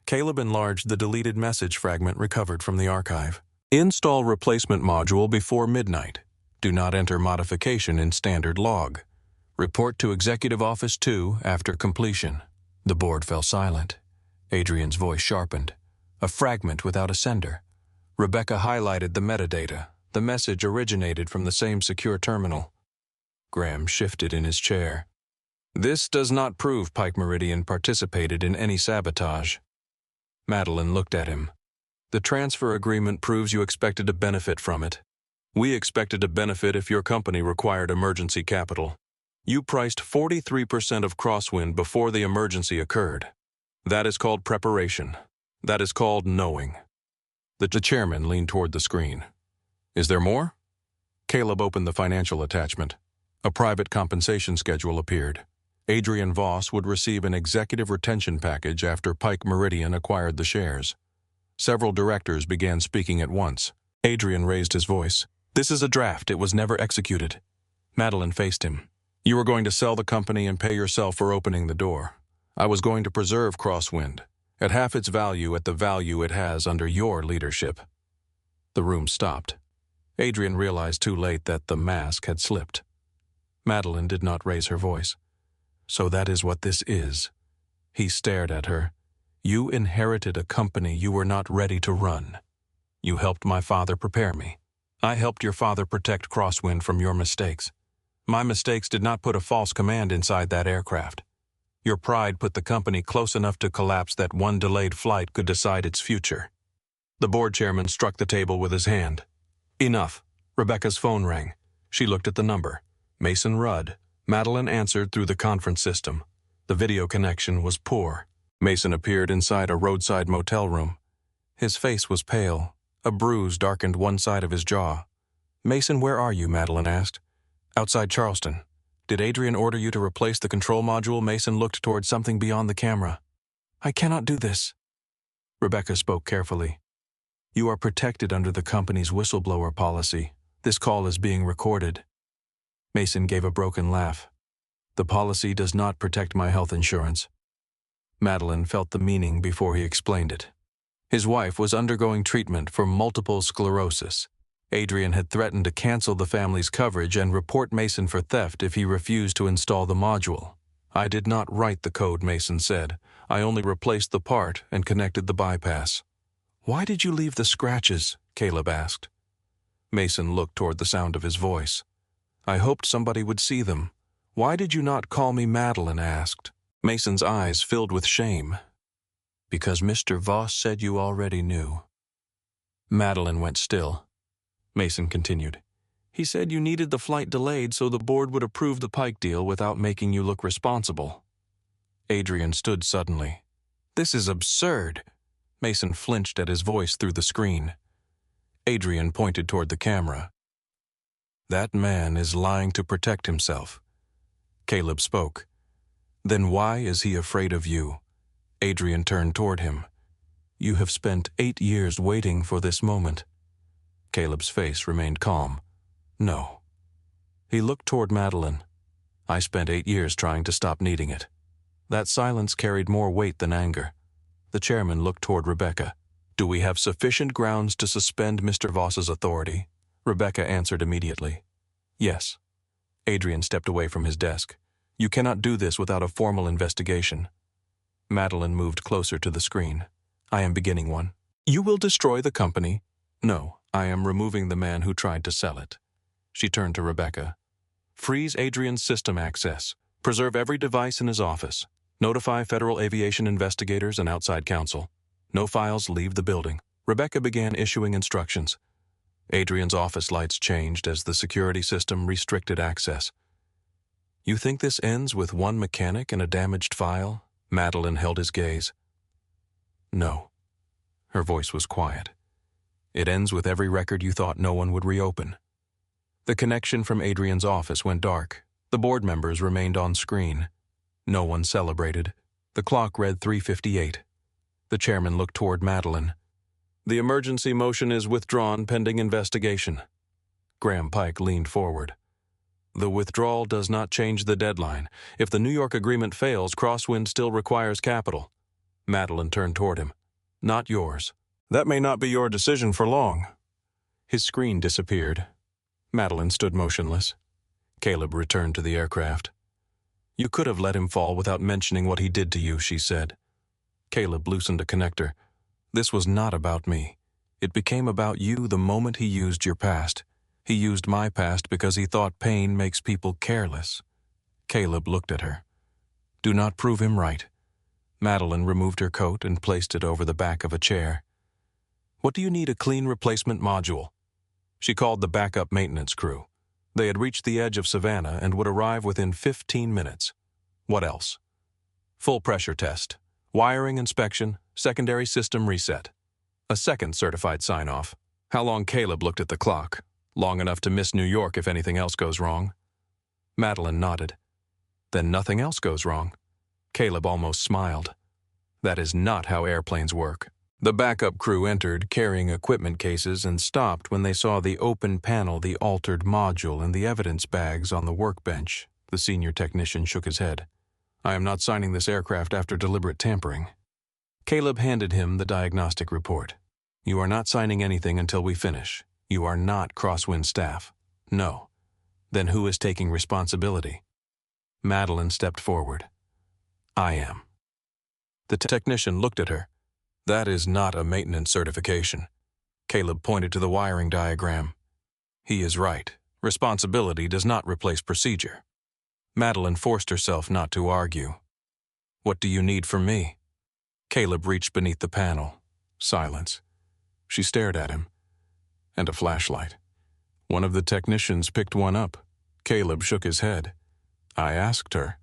Caleb enlarged the deleted message fragment recovered from the archive. Install replacement module before midnight. Do not enter modification in standard log. Report to Executive Office 2 after completion. The board fell silent. Adrian's voice sharpened. A fragment without a sender. Rebecca highlighted the metadata. The message originated from the same secure terminal. Graham shifted in his chair. This does not prove Pike Meridian participated in any sabotage. Madeline looked at him. The transfer agreement proves you expected to benefit from it. We expected to benefit if your company required emergency capital. You priced 43% of Crosswind before the emergency occurred. That is called preparation. That is called knowing. The chairman leaned toward the screen. Is there more? Caleb opened the financial attachment. A private compensation schedule appeared. Adrian Voss would receive an executive retention package after Pike Meridian acquired the shares. Several directors began speaking at once. Adrian raised his voice. This is a draft. It was never executed. Madeline faced him. You were going to sell the company and pay yourself for opening the door. I was going to preserve Crosswind, at half its value at the value it has under your leadership. The room stopped. Adrian realized too late that the mask had slipped. Madeline did not raise her voice. So that is what this is. He stared at her. You inherited a company you were not ready to run. You helped my father prepare me. I helped your father protect Crosswind from your mistakes. My mistakes did not put a false command inside that aircraft. Your pride put the company close enough to collapse that one delayed flight could decide its future. The board chairman struck the table with his hand. Enough. Rebecca's phone rang. She looked at the number. Mason Rudd. Madeline answered through the conference system. The video connection was poor. Mason appeared inside a roadside motel room. His face was pale. A bruise darkened one side of his jaw. Mason, where are you? Madeline asked. Outside Charleston. Did Adrian order you to replace the control module? Mason looked toward something beyond the camera. I cannot do this. Rebecca spoke carefully. You are protected under the company's whistleblower policy. This call is being recorded. Mason gave a broken laugh. The policy does not protect my health insurance. Madeline felt the meaning before he explained it. His wife was undergoing treatment for multiple sclerosis. Adrian had threatened to cancel the family's coverage and report Mason for theft if he refused to install the module. I did not write the code, Mason said. I only replaced the part and connected the bypass. Why did you leave the scratches? Caleb asked. Mason looked toward the sound of his voice. I hoped somebody would see them. Why did you not call me? Madeline asked. Mason's eyes filled with shame. Because Mr. Voss said you already knew. Madeline went still. Mason continued. He said you needed the flight delayed so the board would approve the Pike deal without making you look responsible. Adrian stood suddenly. This is absurd. Mason flinched at his voice through the screen. Adrian pointed toward the camera. That man is lying to protect himself. Caleb spoke. Then why is he afraid of you? Adrian turned toward him. You have spent 8 years waiting for this moment. Caleb's face remained calm. No. He looked toward Madeline. I spent 8 years trying to stop needing it. That silence carried more weight than anger. The chairman looked toward Rebecca. Do we have sufficient grounds to suspend Mr. Voss's authority? Rebecca answered immediately. Yes. Adrian stepped away from his desk. You cannot do this without a formal investigation. Madeline moved closer to the screen. I am beginning one. You will destroy the company? No, I am removing the man who tried to sell it. She turned to Rebecca. Freeze Adrian's system access. Preserve every device in his office. Notify federal aviation investigators and outside counsel. No files leave the building. Rebecca began issuing instructions. Adrian's office lights changed as the security system restricted access. You think this ends with one mechanic and a damaged file? Madeline held his gaze. No. Her voice was quiet. It ends with every record you thought no one would reopen. The connection from Adrian's office went dark. The board members remained on screen. No one celebrated. The clock read 3:58. The chairman looked toward Madeline. The emergency motion is withdrawn pending investigation. Graham Pike leaned forward. The withdrawal does not change the deadline. If the New York agreement fails, Crosswind still requires capital. Madeline turned toward him. Not yours. That may not be your decision for long. His screen disappeared. Madeline stood motionless. Caleb returned to the aircraft. You could have let him fall without mentioning what he did to you, she said. Caleb loosened a connector. This was not about me. It became about you the moment he used your past. He used my past because he thought pain makes people careless. Caleb looked at her. Do not prove him right. Madeline removed her coat and placed it over the back of a chair. What do you need a clean replacement module? She called the backup maintenance crew. They had reached the edge of Savannah and would arrive within 15 minutes. What else? Full pressure test. Wiring inspection, secondary system reset. A second certified sign-off. How long? Caleb looked at the clock. Long enough to miss New York if anything else goes wrong. Madeline nodded. Then nothing else goes wrong. Caleb almost smiled. That is not how airplanes work. The backup crew entered, carrying equipment cases, and stopped when they saw the open panel, the altered module, and the evidence bags on the workbench. The senior technician shook his head. I am not signing this aircraft after deliberate tampering. Caleb handed him the diagnostic report. You are not signing anything until we finish. You are not Crosswind staff. No. Then who is taking responsibility? Madeline stepped forward. I am. The technician looked at her. That is not a maintenance certification. Caleb pointed to the wiring diagram. He is right. Responsibility does not replace procedure. Madeline forced herself not to argue. What do you need from me? Caleb reached beneath the panel. Silence. She stared at him. And a flashlight. One of the technicians picked one up. Caleb shook his head. I asked her.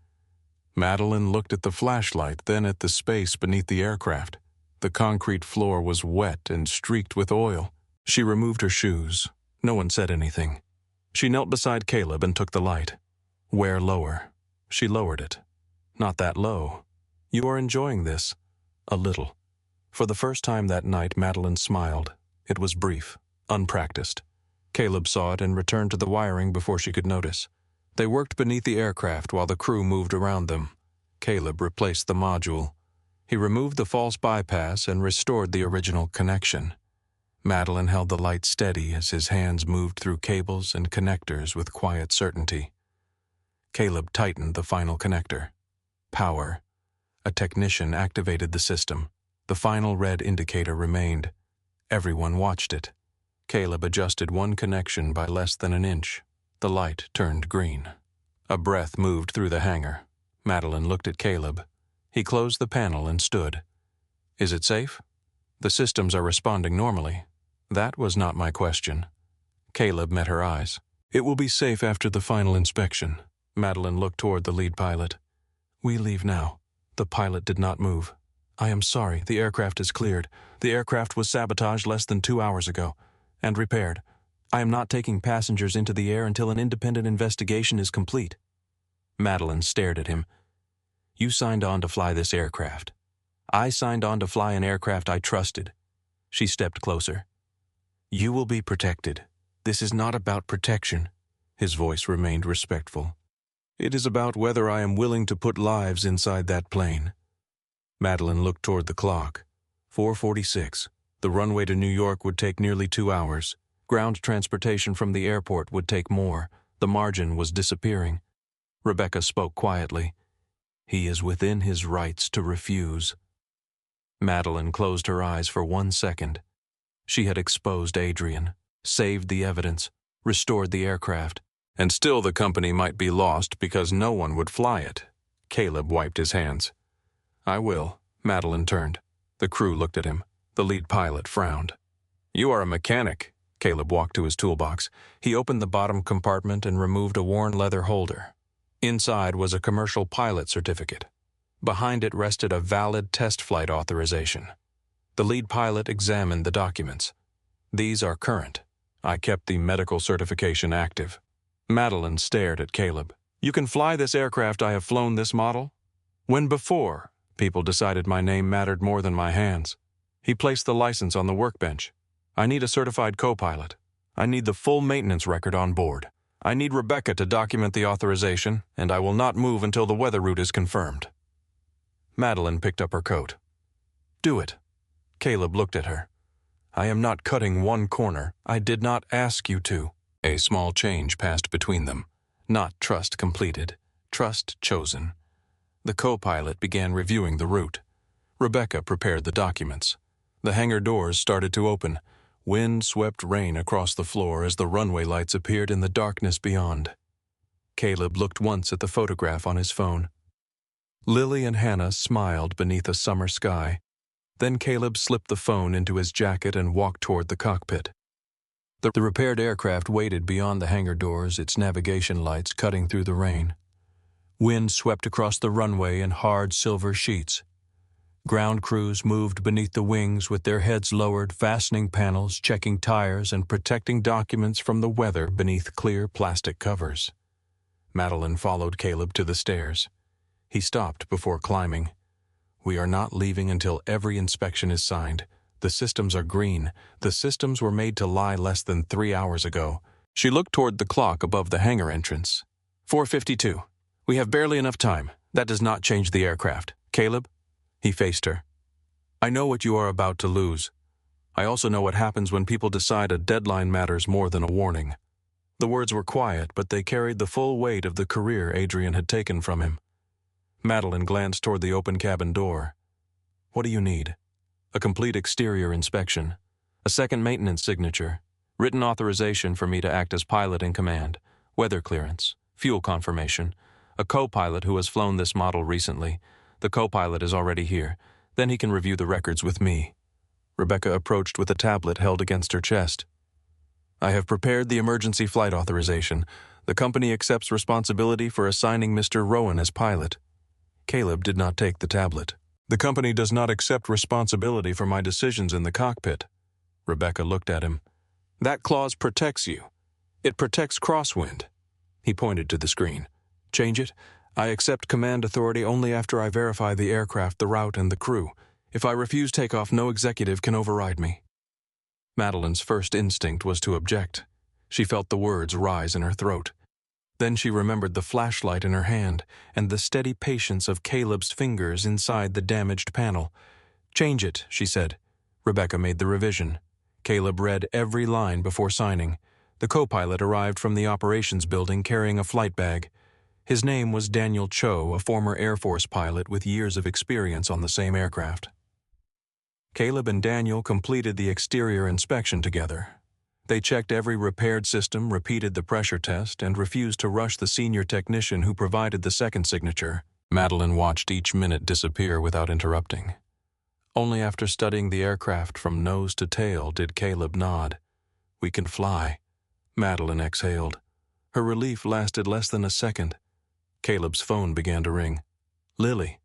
Madeline looked at the flashlight, then at the space beneath the aircraft. The concrete floor was wet and streaked with oil. She removed her shoes. No one said anything. She knelt beside Caleb and took the light. Where lower? She lowered it. Not that low. You are enjoying this. A little. For the first time that night, Madeline smiled. It was brief, unpracticed. Caleb saw it and returned to the wiring before she could notice. They worked beneath the aircraft while the crew moved around them. Caleb replaced the module. He removed the false bypass and restored the original connection. Madeline held the light steady as his hands moved through cables and connectors with quiet certainty. Caleb tightened the final connector. Power. A technician activated the system. The final red indicator remained. Everyone watched it. Caleb adjusted one connection by less than an inch. The light turned green. A breath moved through the hangar. Madeline looked at Caleb. He closed the panel and stood. Is it safe? The systems are responding normally. That was not my question. Caleb met her eyes. It will be safe after the final inspection. Madeline looked toward the lead pilot. We leave now. The pilot did not move. I am sorry, the aircraft is cleared. The aircraft was sabotaged less than 2 hours ago and repaired. I am not taking passengers into the air until an independent investigation is complete. Madeline stared at him. You signed on to fly this aircraft. I signed on to fly an aircraft I trusted. She stepped closer. You will be protected. This is not about protection. His voice remained respectful. It is about whether I am willing to put lives inside that plane. Madeline looked toward the clock. 4:46. The runway to New York would take nearly 2 hours. Ground transportation from the airport would take more. The margin was disappearing. Rebecca spoke quietly. He is within his rights to refuse. Madeline closed her eyes for 1 second. She had exposed Adrian, saved the evidence, restored the aircraft, and still the company might be lost because no one would fly it. Caleb wiped his hands. I will. Madeline turned. The crew looked at him. The lead pilot frowned. You are a mechanic. Caleb walked to his toolbox. He opened the bottom compartment and removed a worn leather holder. Inside was a commercial pilot certificate. Behind it rested a valid test flight authorization. The lead pilot examined the documents. These are current. I kept the medical certification active. Madeline stared at Caleb. You can fly this aircraft. I have flown this model? When before, people decided my name mattered more than my hands. He placed the license on the workbench. I need a certified co-pilot. I need the full maintenance record on board. I need Rebecca to document the authorization, and I will not move until the weather route is confirmed. Madeline picked up her coat. Do it. Caleb looked at her. I am not cutting one corner. I did not ask you to. A small change passed between them. Not trust completed, trust chosen. The co-pilot began reviewing the route. Rebecca prepared the documents. The hangar doors started to open. Wind swept rain across the floor as the runway lights appeared in the darkness beyond. Caleb looked once at the photograph on his phone. Lily and Hannah smiled beneath a summer sky. Then Caleb slipped the phone into his jacket and walked toward the cockpit. The repaired aircraft waited beyond the hangar doors, its navigation lights cutting through the rain. Wind swept across the runway in hard silver sheets. Ground crews moved beneath the wings with their heads lowered, fastening panels, checking tires, and protecting documents from the weather beneath clear plastic covers. Madeline followed Caleb to the stairs. He stopped before climbing. We are not leaving until every inspection is signed. The systems are green. The systems were made to lie less than 3 hours ago. She looked toward the clock above the hangar entrance. 4:52. We have barely enough time. That does not change the aircraft. Caleb? He faced her. I know what you are about to lose. I also know what happens when people decide a deadline matters more than a warning. The words were quiet, but they carried the full weight of the career Adrian had taken from him. Madeline glanced toward the open cabin door. What do you need? A complete exterior inspection, a second maintenance signature, written authorization for me to act as pilot in command, weather clearance, fuel confirmation, a co-pilot who has flown this model recently. The co-pilot is already here. Then he can review the records with me. Rebecca approached with a tablet held against her chest. I have prepared the emergency flight authorization. The company accepts responsibility for assigning Mr. Rowan as pilot. Caleb did not take the tablet. The company does not accept responsibility for my decisions in the cockpit. Rebecca looked at him. That clause protects you. It protects Crosswind. He pointed to the screen. Change it. I accept command authority only after I verify the aircraft, the route, and the crew. If I refuse takeoff, no executive can override me. Madeline's first instinct was to object. She felt the words rise in her throat. Then she remembered the flashlight in her hand and the steady patience of Caleb's fingers inside the damaged panel. Change it, she said. Rebecca made the revision. Caleb read every line before signing. The co-pilot arrived from the operations building carrying a flight bag. His name was Daniel Cho, a former Air Force pilot with years of experience on the same aircraft. Caleb and Daniel completed the exterior inspection together. They checked every repaired system, repeated the pressure test, and refused to rush the senior technician who provided the second signature. Madeline watched each minute disappear without interrupting. Only after studying the aircraft from nose to tail did Caleb nod. We can fly. Madeline exhaled. Her relief lasted less than a second. Caleb's phone began to ring. Lily.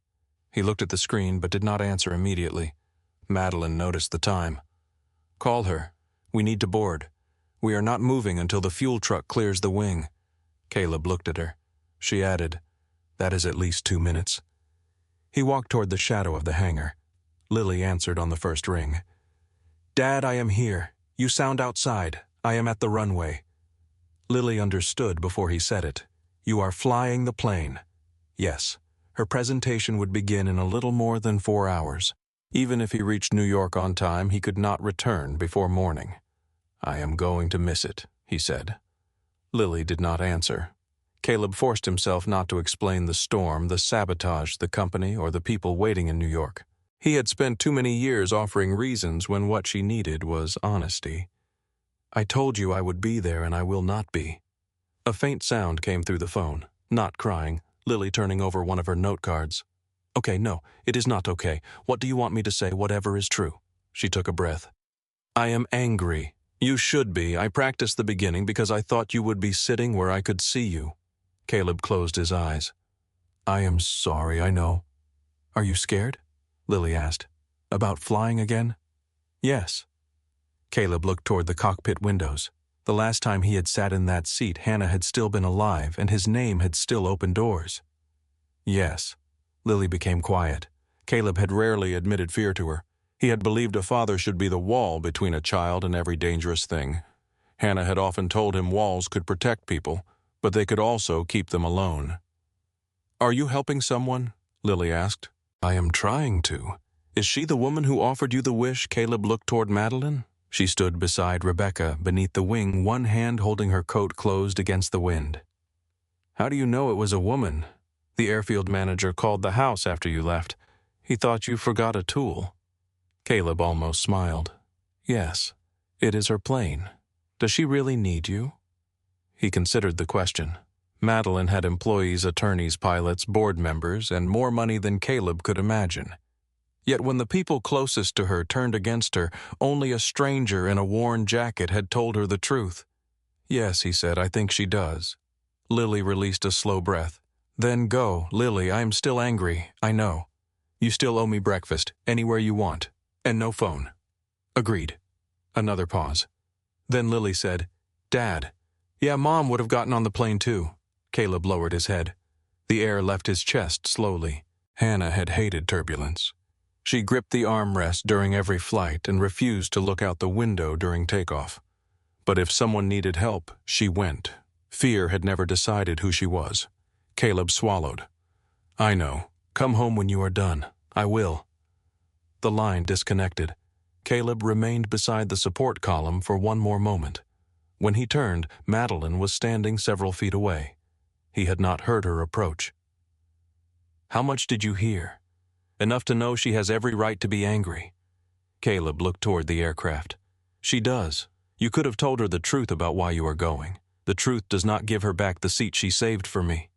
He looked at the screen but did not answer immediately. Madeline noticed the time. Call her. We need to board. We are not moving until the fuel truck clears the wing. Caleb looked at her. She added, That is at least 2 minutes. He walked toward the shadow of the hangar. Lily answered on the first ring. Dad, I am here. You sound outside. I am at the runway. Lily understood before he said it. You are flying the plane. Yes. Her presentation would begin in a little more than 4 hours. Even if he reached New York on time, he could not return before morning. I am going to miss it, he said. Lily did not answer. Caleb forced himself not to explain the storm, the sabotage, the company, or the people waiting in New York. He had spent too many years offering reasons when what she needed was honesty. I told you I would be there and I will not be. A faint sound came through the phone. Not crying, Lily turning over one of her note cards. Okay, no, it is not okay. What do you want me to say, whatever is true? She took a breath. I am angry. You should be. I practiced the beginning because I thought you would be sitting where I could see you. Caleb closed his eyes. I am sorry, I know. Are you scared? Lily asked. About flying again? Yes. Caleb looked toward the cockpit windows. The last time he had sat in that seat, Hannah had still been alive, and his name had still opened doors. Yes. Lily became quiet. Caleb had rarely admitted fear to her. He had believed a father should be the wall between a child and every dangerous thing. Hannah had often told him walls could protect people, but they could also keep them alone. Are you helping someone? Lily asked. I am trying to. Is she the woman who offered you the wish? Caleb looked toward Madeline. She stood beside Rebecca beneath the wing, one hand holding her coat closed against the wind. How do you know it was a woman? The airfield manager called the house after you left. He thought you forgot a tool. Caleb almost smiled. Yes, it is her plane. Does she really need you? He considered the question. Madeline had employees, attorneys, pilots, board members, and more money than Caleb could imagine. Yet when the people closest to her turned against her, only a stranger in a worn jacket had told her the truth. Yes, he said, I think she does. Lily released a slow breath. Then go, Lily, I am still angry, I know. You still owe me breakfast, anywhere you want, and no phone. Agreed. Another pause. Then Lily said, Dad. Yeah, Mom would have gotten on the plane too. Caleb lowered his head. The air left his chest slowly. Hannah had hated turbulence. She gripped the armrest during every flight and refused to look out the window during takeoff. But if someone needed help, she went. Fear had never decided who she was. Caleb swallowed. I know. Come home when you are done. I will. The line disconnected. Caleb remained beside the support column for one more moment. When he turned, Madeline was standing several feet away. He had not heard her approach. How much did you hear? Enough to know she has every right to be angry. Caleb looked toward the aircraft. She does. You could have told her the truth about why you are going. The truth does not give her back the seat she saved for me.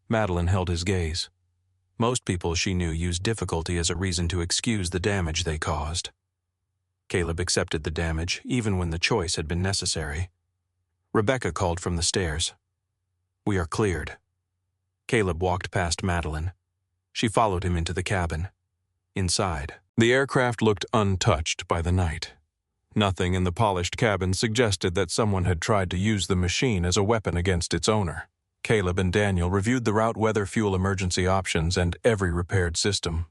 Madeline held his gaze. Most people she knew used difficulty as a reason to excuse the damage they caused. Caleb accepted the damage, even when the choice had been necessary. Rebecca called from the stairs. We are cleared. Caleb walked past Madeline. She followed him into the cabin. Inside, the aircraft looked untouched by the night. Nothing in the polished cabin suggested that someone had tried to use the machine as a weapon against its owner. Caleb and Daniel reviewed the route, weather, fuel emergency options, and every repaired system.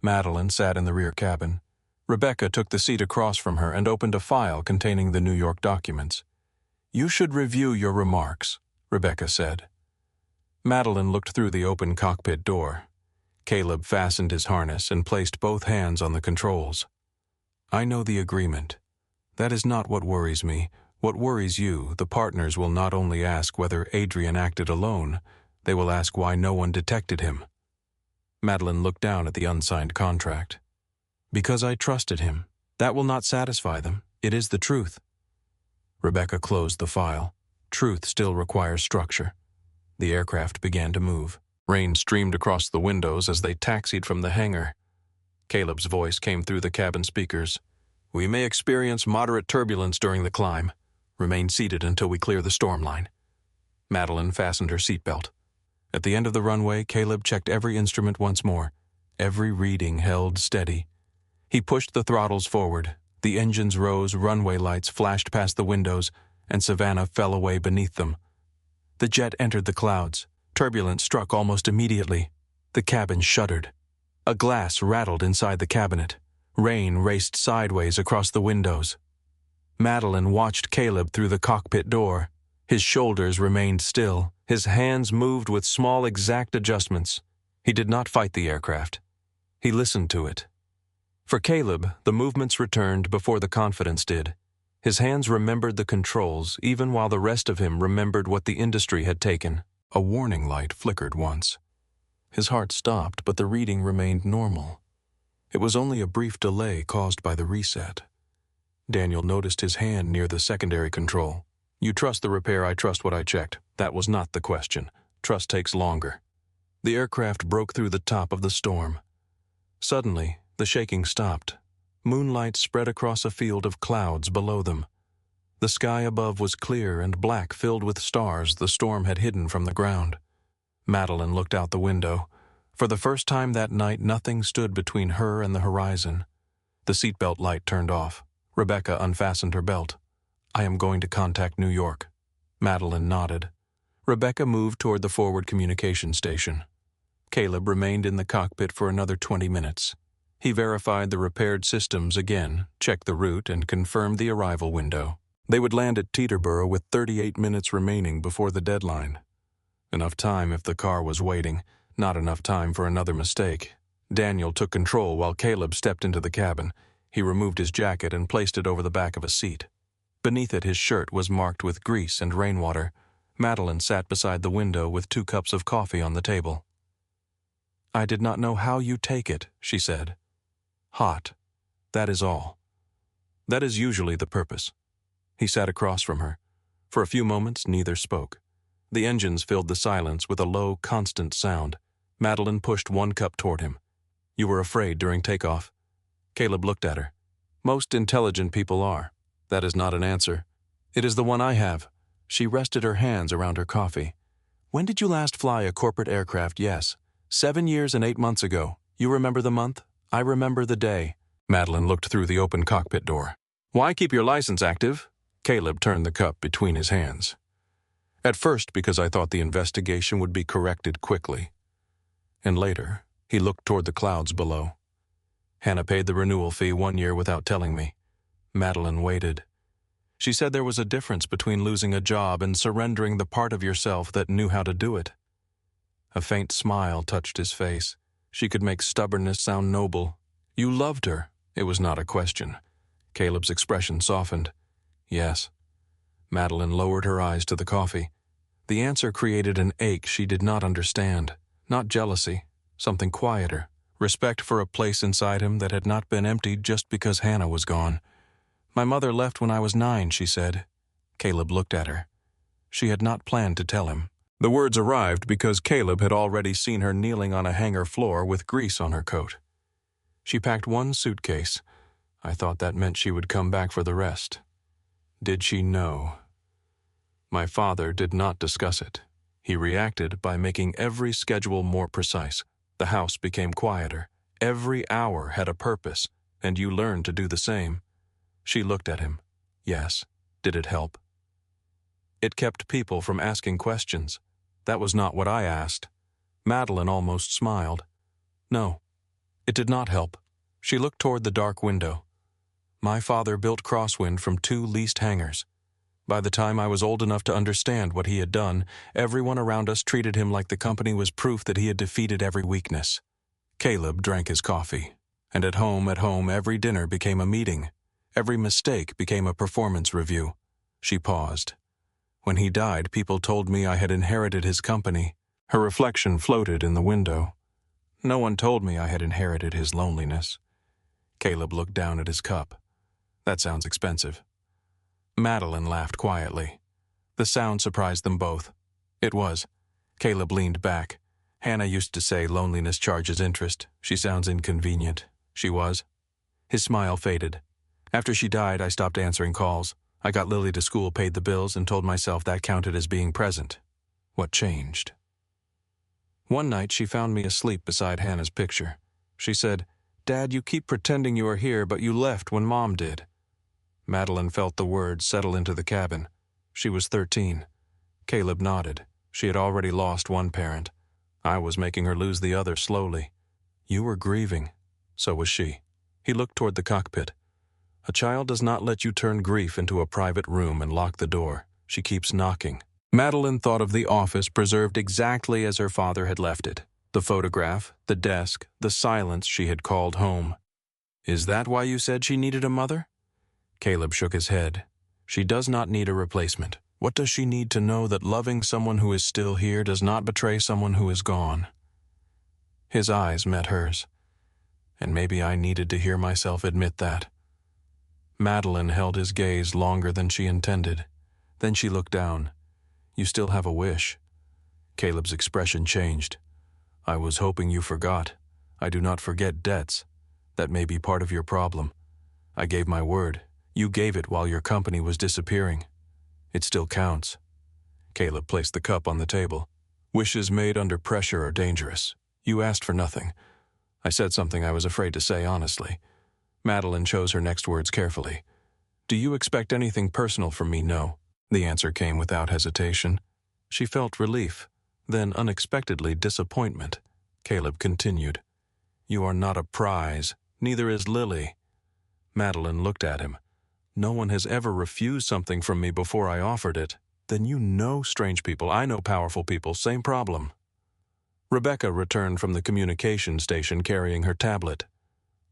Madeline sat in the rear cabin. Rebecca took the seat across from her and opened a file containing the New York documents. You should review your remarks, Rebecca said. Madeline looked through the open cockpit door. Caleb fastened his harness and placed both hands on the controls. I know the agreement. That is not what worries me. What worries you, the partners will not only ask whether Adrian acted alone, they will ask why no one detected him. Madeline looked down at the unsigned contract. Because I trusted him. That will not satisfy them. It is the truth. Rebecca closed the file. Truth still requires structure. The aircraft began to move. Rain streamed across the windows as they taxied from the hangar. Caleb's voice came through the cabin speakers. We may experience moderate turbulence during the climb. Remain seated until we clear the storm line. Madeline fastened her seatbelt. At the end of the runway, Caleb checked every instrument once more. Every reading held steady. He pushed the throttles forward. The engines rose, runway lights flashed past the windows, and Savannah fell away beneath them. The jet entered the clouds. Turbulence struck almost immediately. The cabin shuddered. A glass rattled inside the cabinet. Rain raced sideways across the windows. Madeline watched Caleb through the cockpit door. His shoulders remained still. His hands moved with small, exact adjustments. He did not fight the aircraft. He listened to it. For Caleb, the movements returned before the confidence did. His hands remembered the controls, even while the rest of him remembered what the industry had taken. A warning light flickered once. His heart stopped, but the reading remained normal. It was only a brief delay caused by the reset. Daniel noticed his hand near the secondary control. You trust the repair, I trust what I checked. That was not the question. Trust takes longer. The aircraft broke through the top of the storm. Suddenly, the shaking stopped. Moonlight spread across a field of clouds below them. The sky above was clear and black, filled with stars the storm had hidden from the ground. Madeline looked out the window. For the first time that night, nothing stood between her and the horizon. The seatbelt light turned off. Rebecca unfastened her belt. I am going to contact New York. Madeline nodded. Rebecca moved toward the forward communication station. Caleb remained in the cockpit for another 20 minutes. He verified the repaired systems again, checked the route, and confirmed the arrival window. They would land at Teterboro with 38 minutes remaining before the deadline. Enough time if the car was waiting, not enough time for another mistake. Daniel took control while Caleb stepped into the cabin. He removed his jacket and placed it over the back of a seat. Beneath it, his shirt was marked with grease and rainwater. Madeline sat beside the window with 2 cups of coffee on the table. I did not know how you take it, she said. Hot. That is all. That is usually the purpose. He sat across from her. For a few moments, neither spoke. The engines filled the silence with a low, constant sound. Madeline pushed 1 cup toward him. You were afraid during takeoff. Caleb looked at her. Most intelligent people are. That is not an answer. It is the one I have. She rested her hands around her coffee. When did you last fly a corporate aircraft? Yes. 7 years and 8 months ago. You remember the month? I remember the day. Madeline looked through the open cockpit door. Why keep your license active? Caleb turned the cup between his hands. At first, because I thought the investigation would be corrected quickly. And later, he looked toward the clouds below. Hannah paid the renewal fee 1 year without telling me. Madeline waited. She said there was a difference between losing a job and surrendering the part of yourself that knew how to do it. A faint smile touched his face. She could make stubbornness sound noble. You loved her. It was not a question. Caleb's expression softened. Yes. Madeline lowered her eyes to the coffee. The answer created an ache she did not understand. Not jealousy, something quieter. Respect for a place inside him that had not been emptied just because Hannah was gone. My mother left when I was 9, she said. Caleb looked at her. She had not planned to tell him. The words arrived because Caleb had already seen her kneeling on a hangar floor with grease on her coat. She packed 1 suitcase. I thought that meant she would come back for the rest. Did she know? My father did not discuss it. He reacted by making every schedule more precise. The house became quieter. Every hour had a purpose, and you learned to do the same. She looked at him. Yes. Did it help? It kept people from asking questions. That was not what I asked. Madeline almost smiled. No, it did not help. She looked toward the dark window. My father built Crosswind from 2 leased hangars. By the time I was old enough to understand what he had done, everyone around us treated him like the company was proof that he had defeated every weakness. Caleb drank his coffee, and at home, every dinner became a meeting. Every mistake became a performance review. She paused. When he died, people told me I had inherited his company. Her reflection floated in the window. No one told me I had inherited his loneliness. Caleb looked down at his cup. That sounds expensive. Madeline laughed quietly. The sound surprised them both. It was. Caleb leaned back. Hannah used to say loneliness charges interest. She sounds inconvenient. She was. His smile faded. After she died, I stopped answering calls. I got Lily to school, paid the bills, and told myself that counted as being present. What changed? One night she found me asleep beside Hannah's picture. She said, "Dad, you keep pretending you are here, but you left when Mom did." Madeline felt the words settle into the cabin. She was 13. Caleb nodded. She had already lost one parent. I was making her lose the other slowly. You were grieving. So was she. He looked toward the cockpit. A child does not let you turn grief into a private room and lock the door. She keeps knocking. Madeline thought of the office preserved exactly as her father had left it. The photograph, the desk, the silence she had called home. Is that why you said she needed a mother? Caleb shook his head. She does not need a replacement. What does she need to know that loving someone who is still here does not betray someone who is gone? His eyes met hers. And maybe I needed to hear myself admit that. Madeline held his gaze longer than she intended. Then she looked down. You still have a wish. Caleb's expression changed. I was hoping you forgot. I do not forget debts. That may be part of your problem. I gave my word. You gave it while your company was disappearing. It still counts. Caleb placed the cup on the table. Wishes made under pressure are dangerous. You asked for nothing. I said something I was afraid to say honestly. Madeline chose her next words carefully. Do you expect anything personal from me? No. The answer came without hesitation. She felt relief, then unexpectedly disappointment. Caleb continued. You are not a prize. Neither is Lily. Madeline looked at him. No one has ever refused something from me before I offered it. Then you know strange people. I know powerful people. Same problem. Rebecca returned from the communication station carrying her tablet.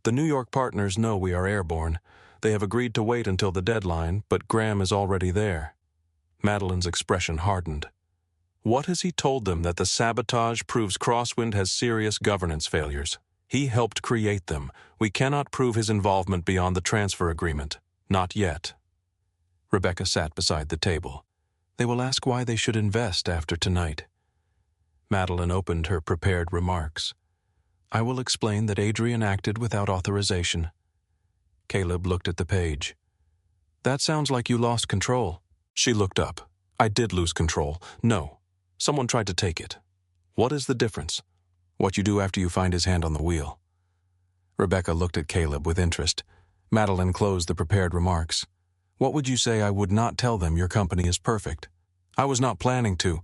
The New York partners know we are airborne. They have agreed to wait until the deadline, but Graham is already there. Madeline's expression hardened. What has he told them that the sabotage proves Crosswind has serious governance failures? He helped create them. We cannot prove his involvement beyond the transfer agreement. Not yet. Rebecca sat beside the table. They will ask why they should invest after tonight. Madeline opened her prepared remarks. I will explain that Adrian acted without authorization. Caleb looked at the page. That sounds like you lost control. She looked up. I did lose control. No. Someone tried to take it. What is the difference? What you do after you find his hand on the wheel. Rebecca looked at Caleb with interest. Madeline closed the prepared remarks. What would you say I would not tell them your company is perfect? I was not planning to.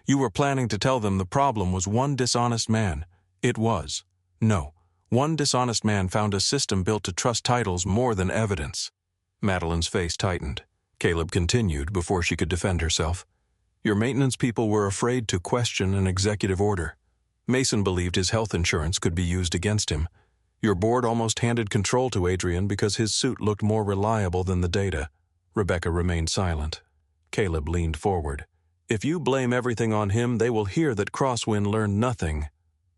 You were planning to tell them the problem was one dishonest man. It was. No. One dishonest man found a system built to trust titles more than evidence. Madeline's face tightened. Caleb continued before she could defend herself. Your maintenance people were afraid to question an executive order. Mason believed his health insurance could be used against him. Your board almost handed control to Adrian because his suit looked more reliable than the data. Rebecca remained silent. Caleb leaned forward. If you blame everything on him, they will hear that Crosswind learned nothing.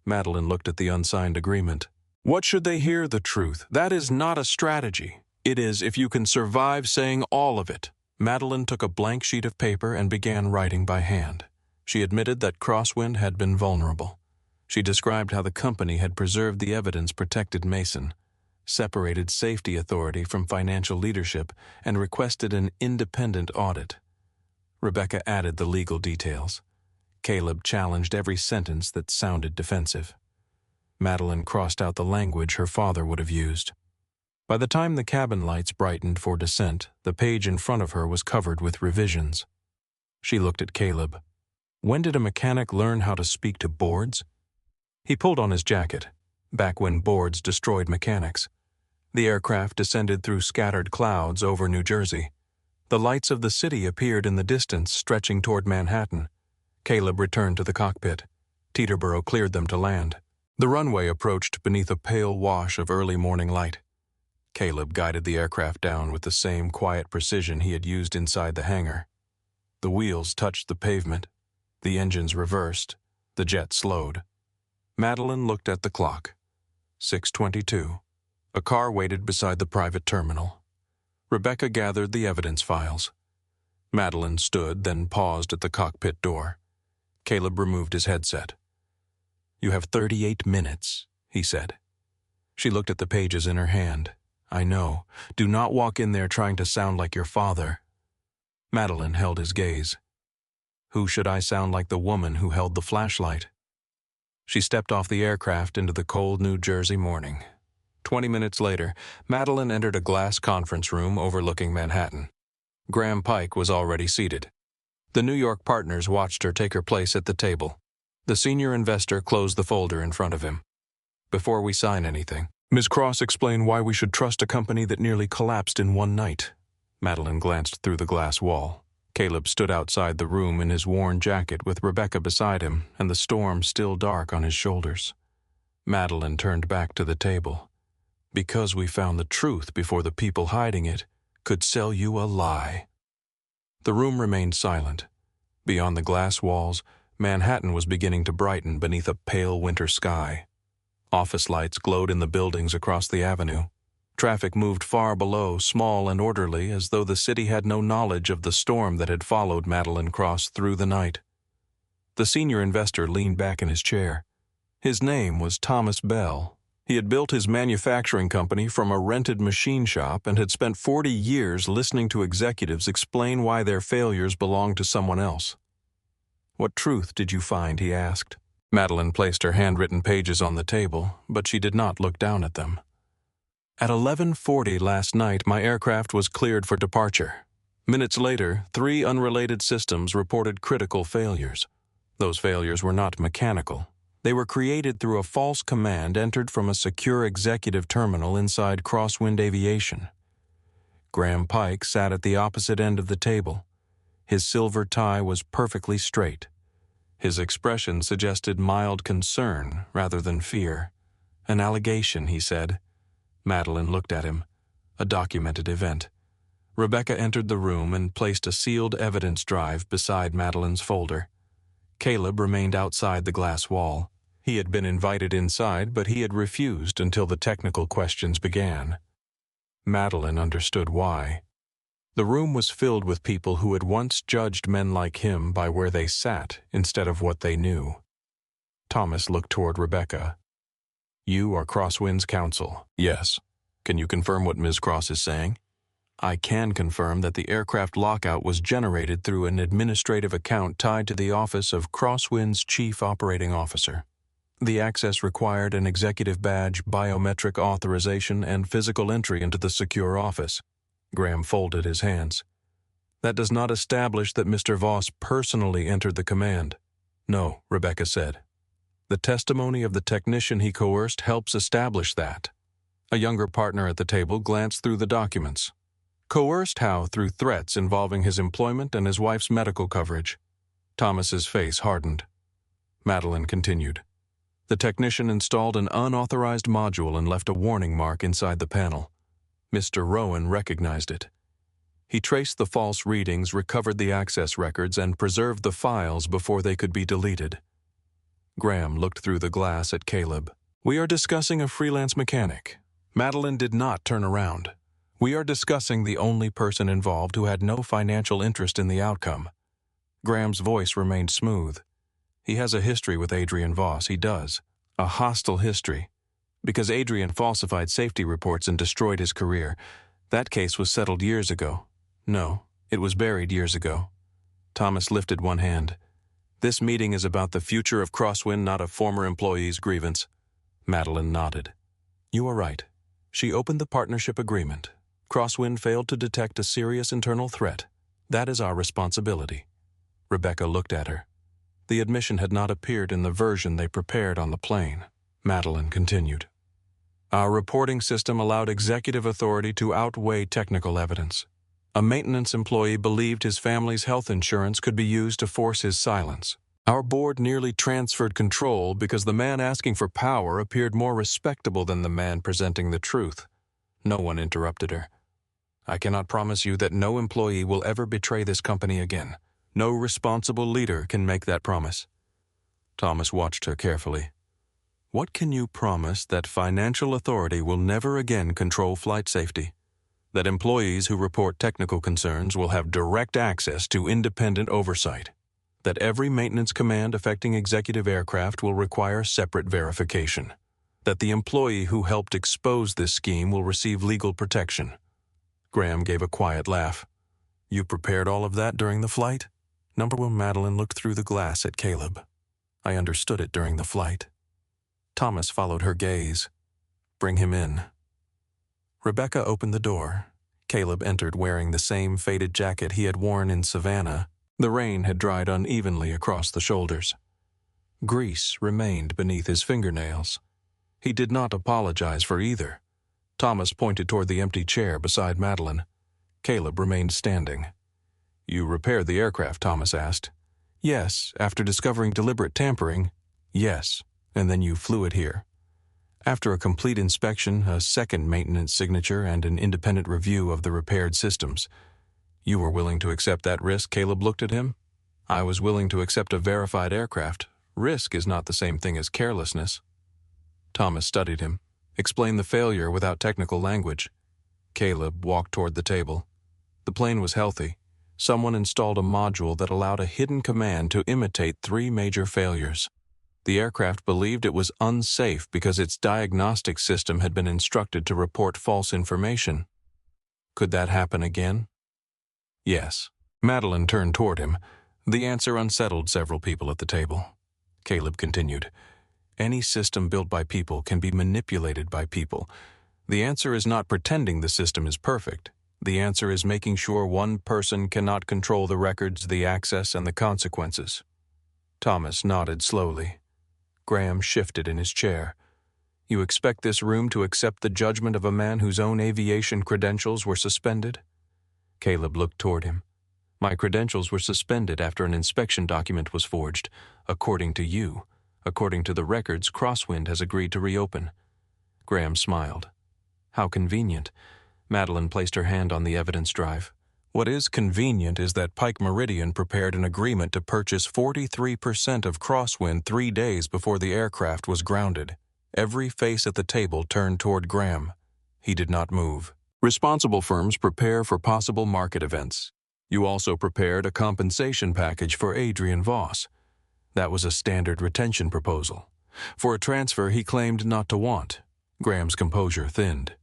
Madeline looked at the unsigned agreement. What should they hear? The truth. That is not a strategy. It is if you can survive saying all of it. Madeline took a blank sheet of paper and began writing by hand. She admitted that Crosswind had been vulnerable. She described how the company had preserved the evidence, protected Mason, separated safety authority from financial leadership, and requested an independent audit. Rebecca added the legal details. Caleb challenged every sentence that sounded defensive. Madeline crossed out the language her father would have used. By the time the cabin lights brightened for descent, the page in front of her was covered with revisions. She looked at Caleb. When did a mechanic learn how to speak to boards? He pulled on his jacket, back when boards destroyed mechanics. The aircraft descended through scattered clouds over New Jersey. The lights of the city appeared in the distance, stretching toward Manhattan. Caleb returned to the cockpit. Teterboro cleared them to land. The runway approached beneath a pale wash of early morning light. Caleb guided the aircraft down with the same quiet precision he had used inside the hangar. The wheels touched the pavement. The engines reversed. The jet slowed. Madeline looked at the clock. 6:22. A car waited beside the private terminal. Rebecca gathered the evidence files. Madeline stood, then paused at the cockpit door. Caleb removed his headset. You have 38 minutes, he said. She looked at the pages in her hand. I know. Do not walk in there trying to sound like your father. Madeline held his gaze. Who should I sound like the woman who held the flashlight? She stepped off the aircraft into the cold New Jersey morning. 20 minutes later, Madeline entered a glass conference room overlooking Manhattan. Graham Pike was already seated. The New York partners watched her take her place at the table. The senior investor closed the folder in front of him. Before we sign anything, Ms. Cross explained why we should trust a company that nearly collapsed in one night. Madeline glanced through the glass wall. Caleb stood outside the room in his worn jacket with Rebecca beside him and the storm still dark on his shoulders. Madeline turned back to the table. Because we found the truth before the people hiding it could sell you a lie. The room remained silent. Beyond the glass walls, Manhattan was beginning to brighten beneath a pale winter sky. Office lights glowed in the buildings across the avenue. Traffic moved far below, small and orderly, as though the city had no knowledge of the storm that had followed Madeline Cross through the night. The senior investor leaned back in his chair. His name was Thomas Bell. He had built his manufacturing company from a rented machine shop and had spent 40 years listening to executives explain why their failures belonged to someone else. "What truth did you find?" he asked. Madeline placed her handwritten pages on the table, but she did not look down at them. At 11:40 last night, my aircraft was cleared for departure. Minutes later, 3 unrelated systems reported critical failures. Those failures were not mechanical. They were created through a false command entered from a secure executive terminal inside Crosswind Aviation. Graham Pike sat at the opposite end of the table. His silver tie was perfectly straight. His expression suggested mild concern rather than fear. "An allegation," he said. Madeline looked at him. A documented event. Rebecca entered the room and placed a sealed evidence drive beside Madeline's folder. Caleb remained outside the glass wall. He had been invited inside, but he had refused until the technical questions began. Madeline understood why. The room was filled with people who had once judged men like him by where they sat instead of what they knew. Thomas looked toward Rebecca. "You are Crosswind's counsel." "Yes." "Can you confirm what Ms. Cross is saying?" "I can confirm that the aircraft lockout was generated through an administrative account tied to the office of Crosswind's chief operating officer. The access required an executive badge, biometric authorization, and physical entry into the secure office." Graham folded his hands. "That does not establish that Mr. Voss personally entered the command." "No," Rebecca said. "The testimony of the technician he coerced helps establish that." A younger partner at the table glanced through the documents. "Coerced how? Through threats involving his employment and his wife's medical coverage." Thomas's face hardened. Madeline continued. "The technician installed an unauthorized module and left a warning mark inside the panel. Mr. Rowan recognized it. He traced the false readings, recovered the access records, and preserved the files before they could be deleted." Graham looked through the glass at Caleb. "We are discussing a freelance mechanic." Madeline did not turn around. "We are discussing the only person involved who had no financial interest in the outcome." Graham's voice remained smooth. "He has a history with Adrian Voss, he does. A hostile history. Because Adrian falsified safety reports and destroyed his career. That case was settled years ago. No, it was buried years ago." Thomas lifted one hand. "This meeting is about the future of Crosswind, not a former employee's grievance." Madeline nodded. "You are right. She opened the partnership agreement. Crosswind failed to detect a serious internal threat. That is our responsibility." Rebecca looked at her. The admission had not appeared in the version they prepared on the plane. Madeline continued. "Our reporting system allowed executive authority to outweigh technical evidence. A maintenance employee believed his family's health insurance could be used to force his silence. Our board nearly transferred control because the man asking for power appeared more respectable than the man presenting the truth." No one interrupted her. "I cannot promise you that no employee will ever betray this company again. No responsible leader can make that promise." Thomas watched her carefully. "What can you promise that financial authority will never again control flight safety? That employees who report technical concerns will have direct access to independent oversight? That every maintenance command affecting executive aircraft will require separate verification? That the employee who helped expose this scheme will receive legal protection?" Graham gave a quiet laugh. You prepared all of that during the flight? Number one, Madeline looked through the glass at Caleb. I understood it during the flight. Thomas followed her gaze. Bring him in. Rebecca opened the door. Caleb entered wearing the same faded jacket he had worn in Savannah. The rain had dried unevenly across the shoulders. Grease remained beneath his fingernails. He did not apologize for either. Thomas pointed toward the empty chair beside Madeline. Caleb remained standing. You repaired the aircraft, Thomas asked. Yes, after discovering deliberate tampering. Yes, and then you flew it here. After a complete inspection, a second maintenance signature, and an independent review of the repaired systems. You were willing to accept that risk? Caleb looked at him. I was willing to accept a verified aircraft. Risk is not the same thing as carelessness. Thomas studied him. Explained the failure without technical language. Caleb walked toward the table. The plane was healthy. Someone installed a module that allowed a hidden command to imitate 3 major failures. The aircraft believed it was unsafe because its diagnostic system had been instructed to report false information. Could that happen again? Yes. Madeline turned toward him. The answer unsettled several people at the table. Caleb continued. Any system built by people can be manipulated by people. The answer is not pretending the system is perfect. The answer is making sure one person cannot control the records, the access, and the consequences. Thomas nodded slowly. Graham shifted in his chair. You expect this room to accept the judgment of a man whose own aviation credentials were suspended? Caleb looked toward him. My credentials were suspended after an inspection document was forged, according to you. According to the records, Crosswind has agreed to reopen. Graham smiled. How convenient. Madeline placed her hand on the evidence drive. What is convenient is that Pike Meridian prepared an agreement to purchase 43% of Crosswind 3 days before the aircraft was grounded. Every face at the table turned toward Graham. He did not move. Responsible firms prepare for possible market events. You also prepared a compensation package for Adrian Voss. That was a standard retention proposal. For a transfer he claimed not to want. Graham's composure thinned.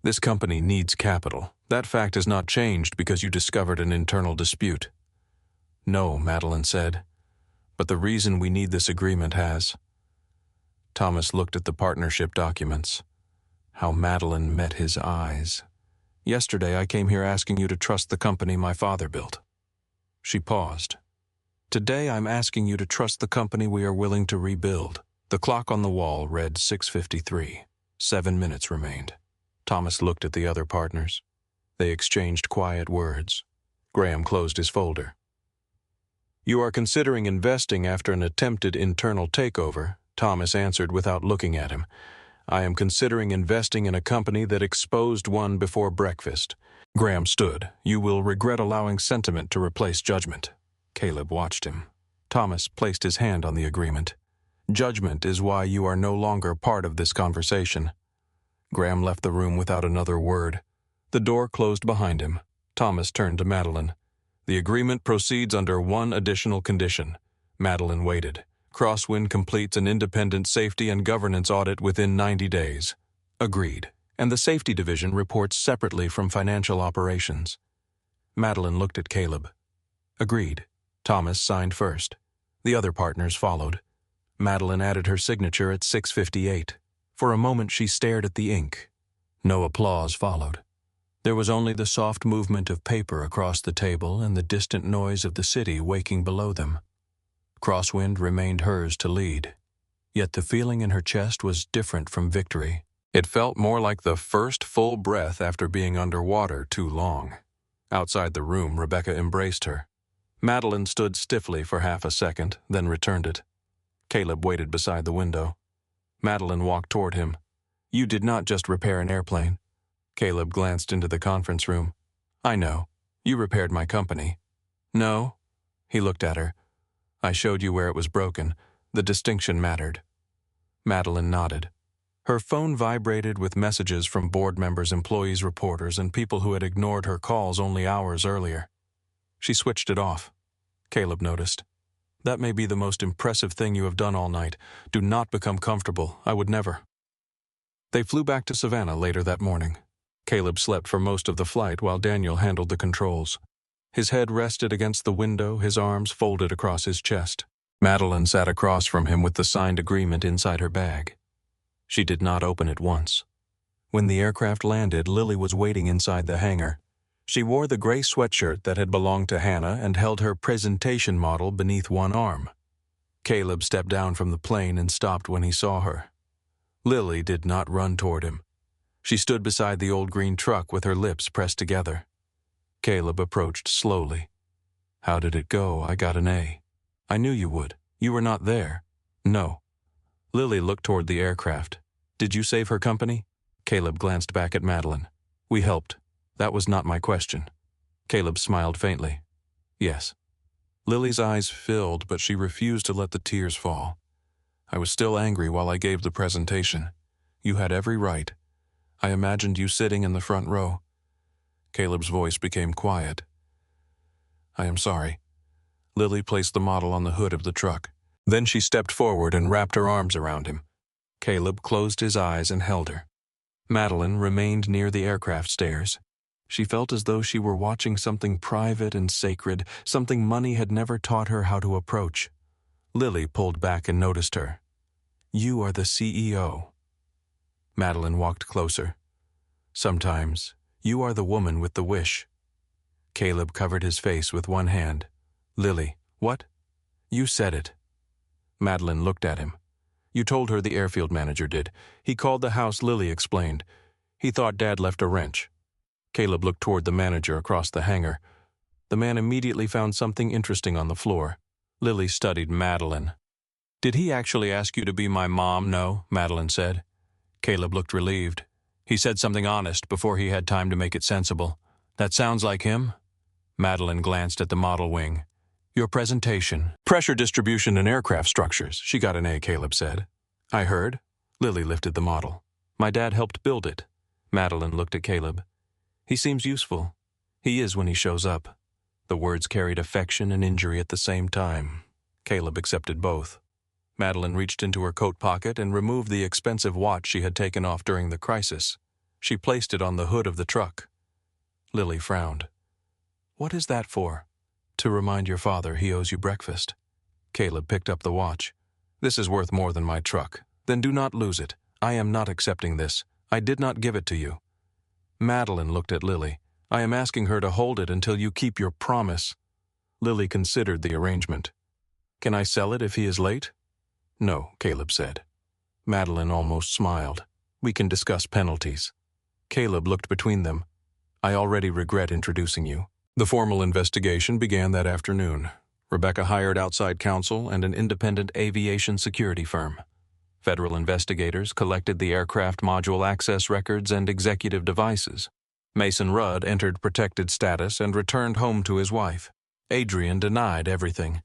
This company needs capital. That fact has not changed because you discovered an internal dispute. No, Madeline said. But the reason we need this agreement has. Thomas looked at the partnership documents. How Madeline met his eyes. Yesterday I came here asking you to trust the company my father built. She paused. Today I'm asking you to trust the company we are willing to rebuild. The clock on the wall read 6:53. 7 minutes remained. Thomas looked at the other partners. They exchanged quiet words. Graham closed his folder. You are considering investing after an attempted internal takeover, Thomas answered without looking at him. I am considering investing in a company that exposed one before breakfast. Graham stood. You will regret allowing sentiment to replace judgment. Caleb watched him. Thomas placed his hand on the agreement. Judgment is why you are no longer part of this conversation. Graham left the room without another word. The door closed behind him. Thomas turned to Madeline. The agreement proceeds under one additional condition. Madeline waited. Crosswind completes an independent safety and governance audit within 90 days. Agreed. And the safety division reports separately from financial operations. Madeline looked at Caleb. Agreed. Thomas signed first. The other partners followed. Madeline added her signature at 6:58. For a moment she stared at the ink. No applause followed. There was only the soft movement of paper across the table and the distant noise of the city waking below them. Crosswind remained hers to lead. Yet the feeling in her chest was different from victory. It felt more like the first full breath after being underwater too long. Outside the room, Rebecca embraced her. Madeline stood stiffly for half a second, then returned it. Caleb waited beside the window. Madeline walked toward him. You did not just repair an airplane. Caleb glanced into the conference room. I know. You repaired my company. No. He looked at her. I showed you where it was broken. The distinction mattered. Madeline nodded. Her phone vibrated with messages from board members, employees, reporters, and people who had ignored her calls only hours earlier. She switched it off. Caleb noticed. That may be the most impressive thing you have done all night. Do not become comfortable. I would never. They flew back to Savannah later that morning. Caleb slept for most of the flight while Daniel handled the controls. His head rested against the window, his arms folded across his chest. Madeline sat across from him with the signed agreement inside her bag. She did not open it once. When the aircraft landed, Lily was waiting inside the hangar. She wore the gray sweatshirt that had belonged to Hannah and held her presentation model beneath one arm. Caleb stepped down from the plane and stopped when he saw her. Lily did not run toward him. She stood beside the old green truck with her lips pressed together. Caleb approached slowly. "How did it go? I got an A." "I knew you would. You were not there." "No." Lily looked toward the aircraft. "Did you save her company?" Caleb glanced back at Madeline. "We helped. That was not my question." Caleb smiled faintly. "Yes." Lily's eyes filled, but she refused to let the tears fall. "I was still angry while I gave the presentation. You had every right. I imagined you sitting in the front row." Caleb's voice became quiet. "I am sorry." Lily placed the model on the hood of the truck. Then she stepped forward and wrapped her arms around him. Caleb closed his eyes and held her. Madeline remained near the aircraft stairs. She felt as though she were watching something private and sacred, something money had never taught her how to approach. Lily pulled back and noticed her. "You are the CEO." Madeline walked closer. "Sometimes, you are the woman with the wish." Caleb covered his face with one hand. "Lily, what?" "You said it." Madeline looked at him. "You told her the airfield manager did. He called the house," Lily explained. "He thought Dad left a wrench." Caleb looked toward the manager across the hangar. The man immediately found something interesting on the floor. Lily studied Madeline. "Did he actually ask you to be my mom?" "No," Madeline said. Caleb looked relieved. "He said something honest before he had time to make it sensible. That sounds like him." Madeline glanced at the model wing. "Your presentation. Pressure distribution and aircraft structures. She got an A," Caleb said. "I heard." Lily lifted the model. "My dad helped build it." Madeline looked at Caleb. "He seems useful. He is when he shows up." The words carried affection and injury at the same time. Caleb accepted both. Madeline reached into her coat pocket and removed the expensive watch she had taken off during the crisis. She placed it on the hood of the truck. Lily frowned. "What is that for?" "To remind your father he owes you breakfast." Caleb picked up the watch. "This is worth more than my truck. Then do not lose it. I am not accepting this. I did not give it to you." Madeline looked at Lily. "I am asking her to hold it until you keep your promise." Lily considered the arrangement. "Can I sell it if he is late?" "No," Caleb said. Madeline almost smiled. "We can discuss penalties." Caleb looked between them. "I already regret introducing you." The formal investigation began that afternoon. Rebecca hired outside counsel and an independent aviation security firm. Federal investigators collected the aircraft module access records and executive devices. Mason Rudd entered protected status and returned home to his wife. Adrian denied everything.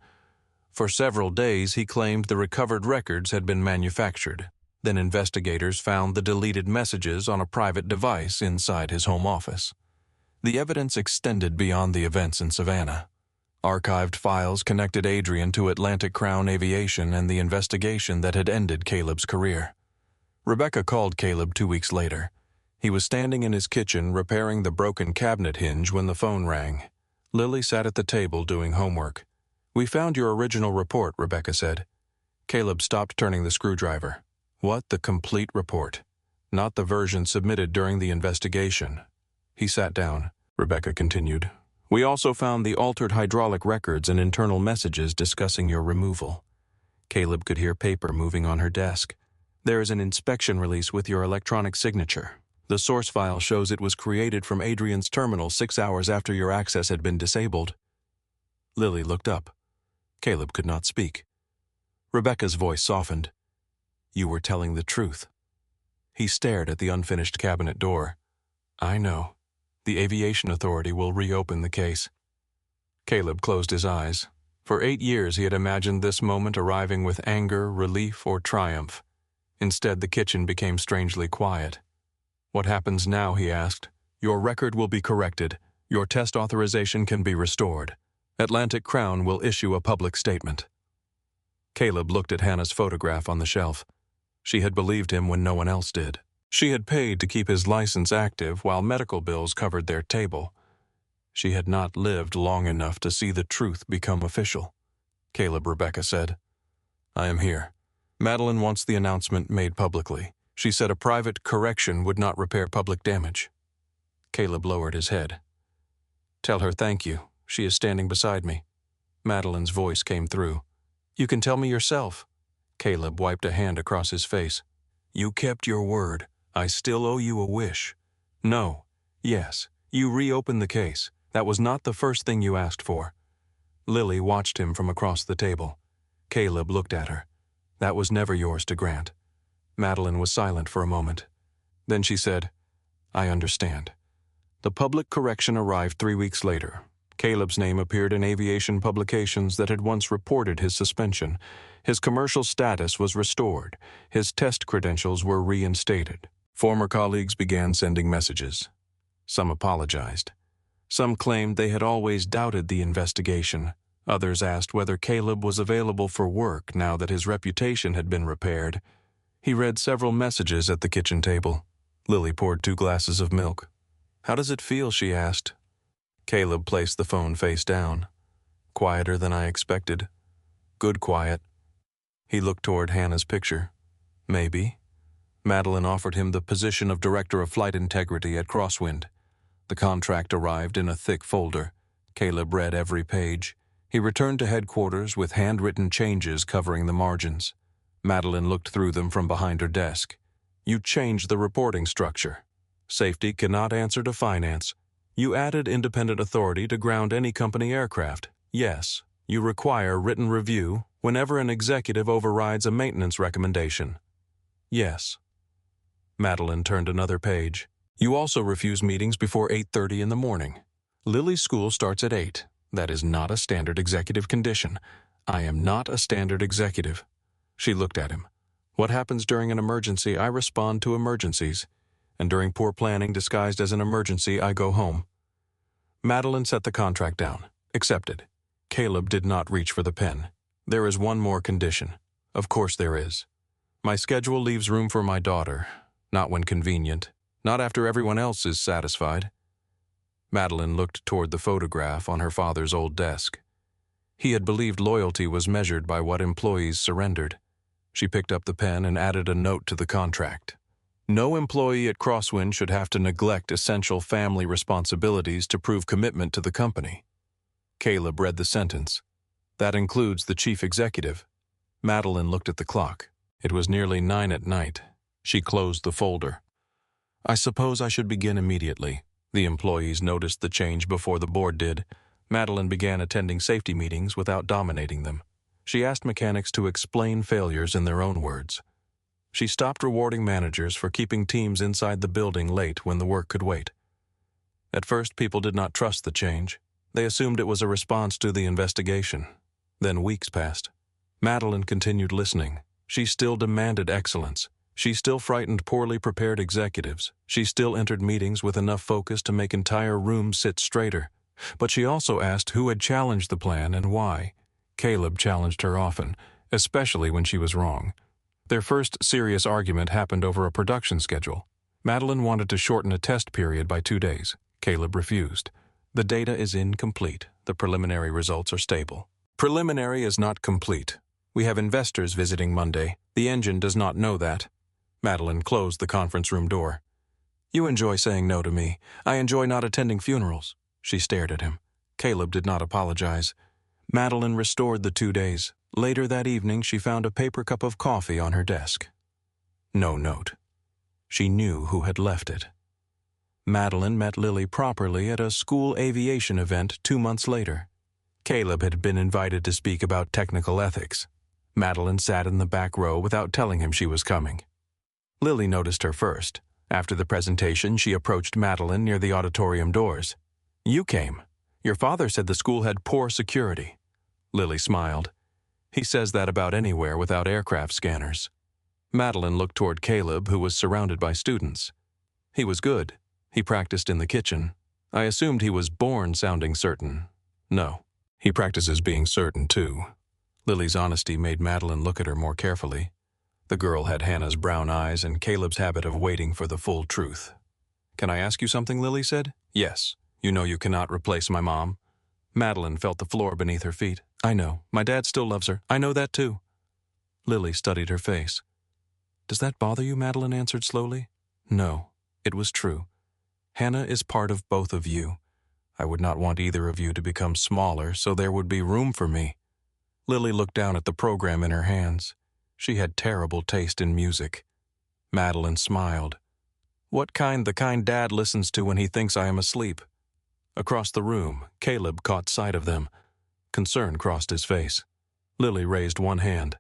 For several days, he claimed the recovered records had been manufactured. Then investigators found the deleted messages on a private device inside his home office. The evidence extended beyond the events in Savannah. Archived files connected Adrian to Atlantic Crown Aviation and the investigation that had ended Caleb's career. Rebecca called Caleb 2 weeks later. He was standing in his kitchen repairing the broken cabinet hinge when the phone rang. Lily sat at the table doing homework. "We found your original report," Rebecca said. Caleb stopped turning the screwdriver. "What, the complete report? Not the version submitted during the investigation." He sat down. Rebecca continued. "We also found the altered hydraulic records and internal messages discussing your removal." Caleb could hear paper moving on her desk. "There is an inspection release with your electronic signature. The source file shows it was created from Adrian's terminal 6 hours after your access had been disabled." Lily looked up. Caleb could not speak. Rebecca's voice softened. "You were telling the truth." He stared at the unfinished cabinet door. "I know. The Aviation Authority will reopen the case." Caleb closed his eyes. For 8 years he had imagined this moment arriving with anger, relief, or triumph. Instead, the kitchen became strangely quiet. "What happens now?" he asked. "Your record will be corrected. Your test authorization can be restored. Atlantic Crown will issue a public statement." Caleb looked at Hannah's photograph on the shelf. She had believed him when no one else did. She had paid to keep his license active while medical bills covered their table. She had not lived long enough to see the truth become official. Caleb, Rebecca said. I am here. Madeline wants the announcement made publicly. She said a private correction would not repair public damage. Caleb lowered his head. Tell her thank you. She is standing beside me. Madeline's voice came through. You can tell me yourself. Caleb wiped a hand across his face. You kept your word. I still owe you a wish. No. Yes. You reopened the case. That was not the first thing you asked for. Lily watched him from across the table. Caleb looked at her. That was never yours to grant. Madeline was silent for a moment. Then she said, I understand. The public correction arrived 3 weeks later. Caleb's name appeared in aviation publications that had once reported his suspension. His commercial status was restored. His test credentials were reinstated. Former colleagues began sending messages. Some apologized. Some claimed they had always doubted the investigation. Others asked whether Caleb was available for work now that his reputation had been repaired. He read several messages at the kitchen table. Lily poured 2 glasses of milk. How does it feel? She asked. Caleb placed the phone face down. Quieter than I expected. Good quiet. He looked toward Hannah's picture. Maybe. Madeline offered him the position of Director of Flight Integrity at Crosswind. The contract arrived in a thick folder. Caleb read every page. He returned to headquarters with handwritten changes covering the margins. Madeline looked through them from behind her desk. You changed the reporting structure. Safety cannot answer to finance. You added independent authority to ground any company aircraft. Yes, you require written review whenever an executive overrides a maintenance recommendation. Yes. Madeline turned another page. You also refuse meetings before 8:30 in the morning. Lily's school starts at 8. That is not a standard executive condition. I am not a standard executive. She looked at him. What happens during an emergency, I respond to emergencies. And during poor planning disguised as an emergency, I go home. Madeline set the contract down. Accepted. Caleb did not reach for the pen. There is one more condition. Of course there is. My schedule leaves room for my daughter. Not when convenient. Not after everyone else is satisfied. Madeline looked toward the photograph on her father's old desk. He had believed loyalty was measured by what employees surrendered. She picked up the pen and added a note to the contract. No employee at Crosswind should have to neglect essential family responsibilities to prove commitment to the company. Caleb read the sentence. That includes the chief executive. Madeline looked at the clock. It was nearly 9 at night. She closed the folder. I suppose I should begin immediately. The employees noticed the change before the board did. Madeline began attending safety meetings without dominating them. She asked mechanics to explain failures in their own words. She stopped rewarding managers for keeping teams inside the building late when the work could wait. At first, people did not trust the change. They assumed it was a response to the investigation. Then weeks passed. Madeline continued listening. She still demanded excellence. She still frightened poorly prepared executives. She still entered meetings with enough focus to make entire rooms sit straighter. But she also asked who had challenged the plan and why. Caleb challenged her often, especially when she was wrong. Their first serious argument happened over a production schedule. Madeline wanted to shorten a test period by 2 days. Caleb refused. The data is incomplete. The preliminary results are stable. Preliminary is not complete. We have investors visiting Monday. The engine does not know that. Madeline closed the conference room door. You enjoy saying no to me. I enjoy not attending funerals. She stared at him. Caleb did not apologize. Madeline restored the 2 days. Later that evening, she found a paper cup of coffee on her desk. No note. She knew who had left it. Madeline met Lily properly at a school aviation event 2 months later. Caleb had been invited to speak about technical ethics. Madeline sat in the back row without telling him she was coming. Lily noticed her first. After the presentation, she approached Madeline near the auditorium doors. You came. Your father said the school had poor security. Lily smiled. He says that about anywhere without aircraft scanners. Madeline looked toward Caleb, who was surrounded by students. He was good. He practiced in the kitchen. I assumed he was born sounding certain. No, he practices being certain, too. Lily's honesty made Madeline look at her more carefully. The girl had Hannah's brown eyes and Caleb's habit of waiting for the full truth. Can I ask you something, Lily said? Yes. You know you cannot replace my mom. Madeline felt the floor beneath her feet. I know. My dad still loves her. I know that too. Lily studied her face. Does that bother you? Madeline answered slowly. No, it was true. Hannah is part of both of you. I would not want either of you to become smaller, so there would be room for me. Lily looked down at the program in her hands. She had terrible taste in music. Madeline smiled. What kind? The kind Dad listens to when he thinks I am asleep. Across the room, Caleb caught sight of them. Concern crossed his face. Lily raised one hand.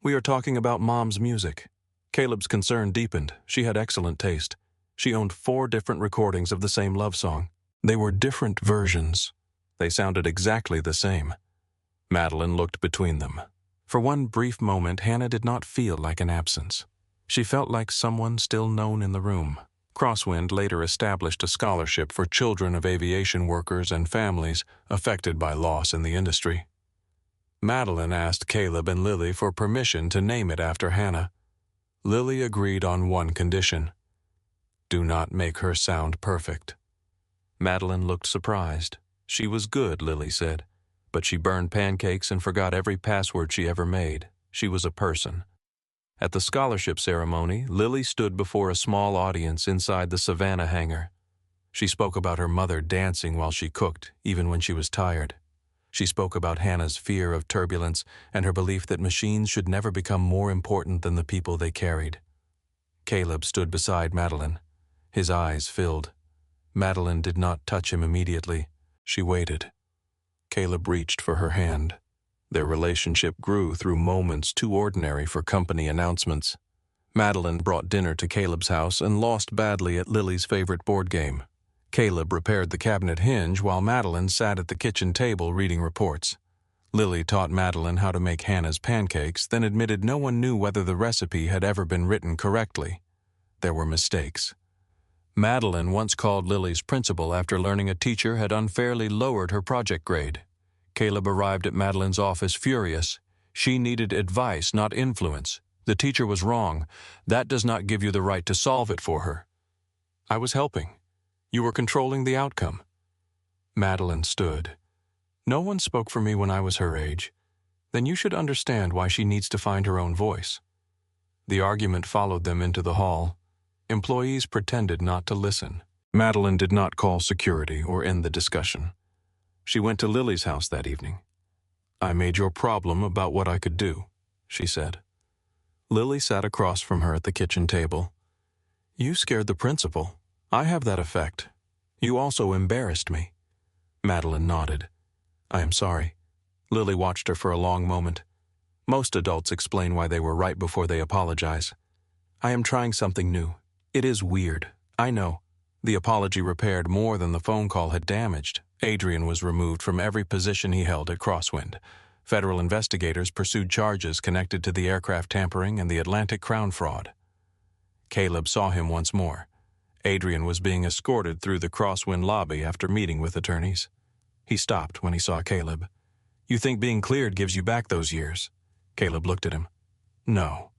We are talking about Mom's music. Caleb's concern deepened. She had excellent taste. She owned 4 different recordings of the same love song. They were different versions. They sounded exactly the same. Madeline looked between them. For one brief moment, Hannah did not feel like an absence. She felt like someone still known in the room. Crosswind later established a scholarship for children of aviation workers and families affected by loss in the industry. Madeline asked Caleb and Lily for permission to name it after Hannah. Lily agreed on one condition. Do not make her sound perfect. Madeline looked surprised. She was good, Lily said, but she burned pancakes and forgot every password she ever made. She was a person. At the scholarship ceremony, Lily stood before a small audience inside the Savannah hangar. She spoke about her mother dancing while she cooked, even when she was tired. She spoke about Hannah's fear of turbulence and her belief that machines should never become more important than the people they carried. Caleb stood beside Madeline. His eyes filled. Madeline did not touch him immediately. She waited. Caleb reached for her hand. Their relationship grew through moments too ordinary for company announcements. Madeline brought dinner to Caleb's house and lost badly at Lily's favorite board game. Caleb repaired the cabinet hinge while Madeline sat at the kitchen table reading reports. Lily taught Madeline how to make Hannah's pancakes, then admitted no one knew whether the recipe had ever been written correctly. There were mistakes. Madeline once called Lily's principal after learning a teacher had unfairly lowered her project grade. Caleb arrived at Madeline's office furious. She needed advice, not influence. The teacher was wrong. That does not give you the right to solve it for her. I was helping. You were controlling the outcome. Madeline stood. No one spoke for me when I was her age. Then you should understand why she needs to find her own voice. The argument followed them into the hall. Employees pretended not to listen. Madeline did not call security or end the discussion. She went to Lily's house that evening. I made your problem about what I could do, she said. Lily sat across from her at the kitchen table. You scared the principal. I have that effect. You also embarrassed me. Madeline nodded. I am sorry. Lily watched her for a long moment. Most adults explain why they were right before they apologize. I am trying something new. It is weird. I know. The apology repaired more than the phone call had damaged. Adrian was removed from every position he held at Crosswind. Federal investigators pursued charges connected to the aircraft tampering and the Atlantic Crown fraud. Caleb saw him once more. Adrian was being escorted through the Crosswind lobby after meeting with attorneys. He stopped when he saw Caleb. You think being cleared gives you back those years? Caleb looked at him. No.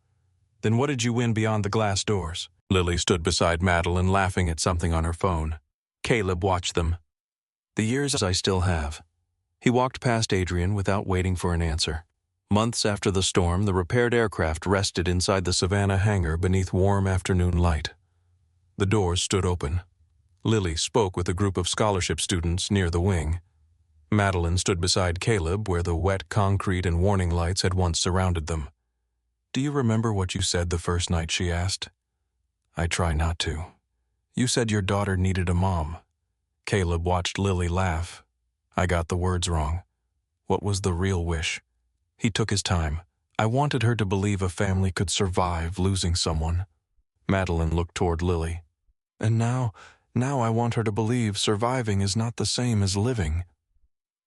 Then what did you win beyond the glass doors? Lily stood beside Madeline, laughing at something on her phone. Caleb watched them. The years I still have. He walked past Adrian without waiting for an answer. Months after the storm, the repaired aircraft rested inside the Savannah hangar beneath warm afternoon light. The doors stood open. Lily spoke with a group of scholarship students near the wing. Madeline stood beside Caleb where the wet concrete and warning lights had once surrounded them. Do you remember what you said the first night? She asked. I try not to. You said your daughter needed a mom. Caleb watched Lily laugh. I got the words wrong. What was the real wish? He took his time. I wanted her to believe a family could survive losing someone. Madeline looked toward Lily. And now I want her to believe surviving is not the same as living.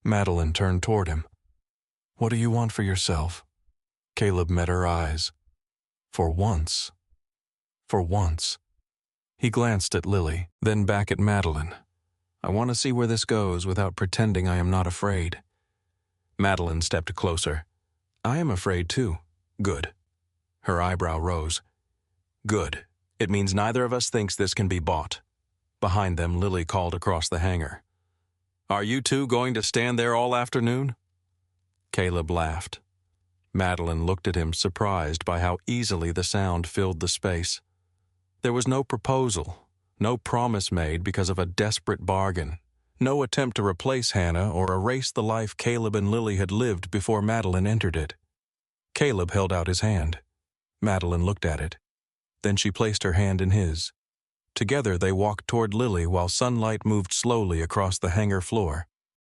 Madeline turned toward him. What do you want for yourself? Caleb met her eyes. For once. He glanced at Lily, then back at Madeline. I want to see where this goes without pretending I am not afraid. Madeline stepped closer. I am afraid too. Good. Her eyebrow rose. Good. It means neither of us thinks this can be bought. Behind them, Lily called across the hangar. "Are you two going to stand there all afternoon?" Caleb laughed. Madeline looked at him, surprised by how easily the sound filled the space. There was no proposal, no promise made because of a desperate bargain, no attempt to replace Hannah or erase the life Caleb and Lily had lived before Madeline entered it. Caleb held out his hand. Madeline looked at it. Then she placed her hand in his. Together they walked toward Lily while sunlight moved slowly across the hangar floor.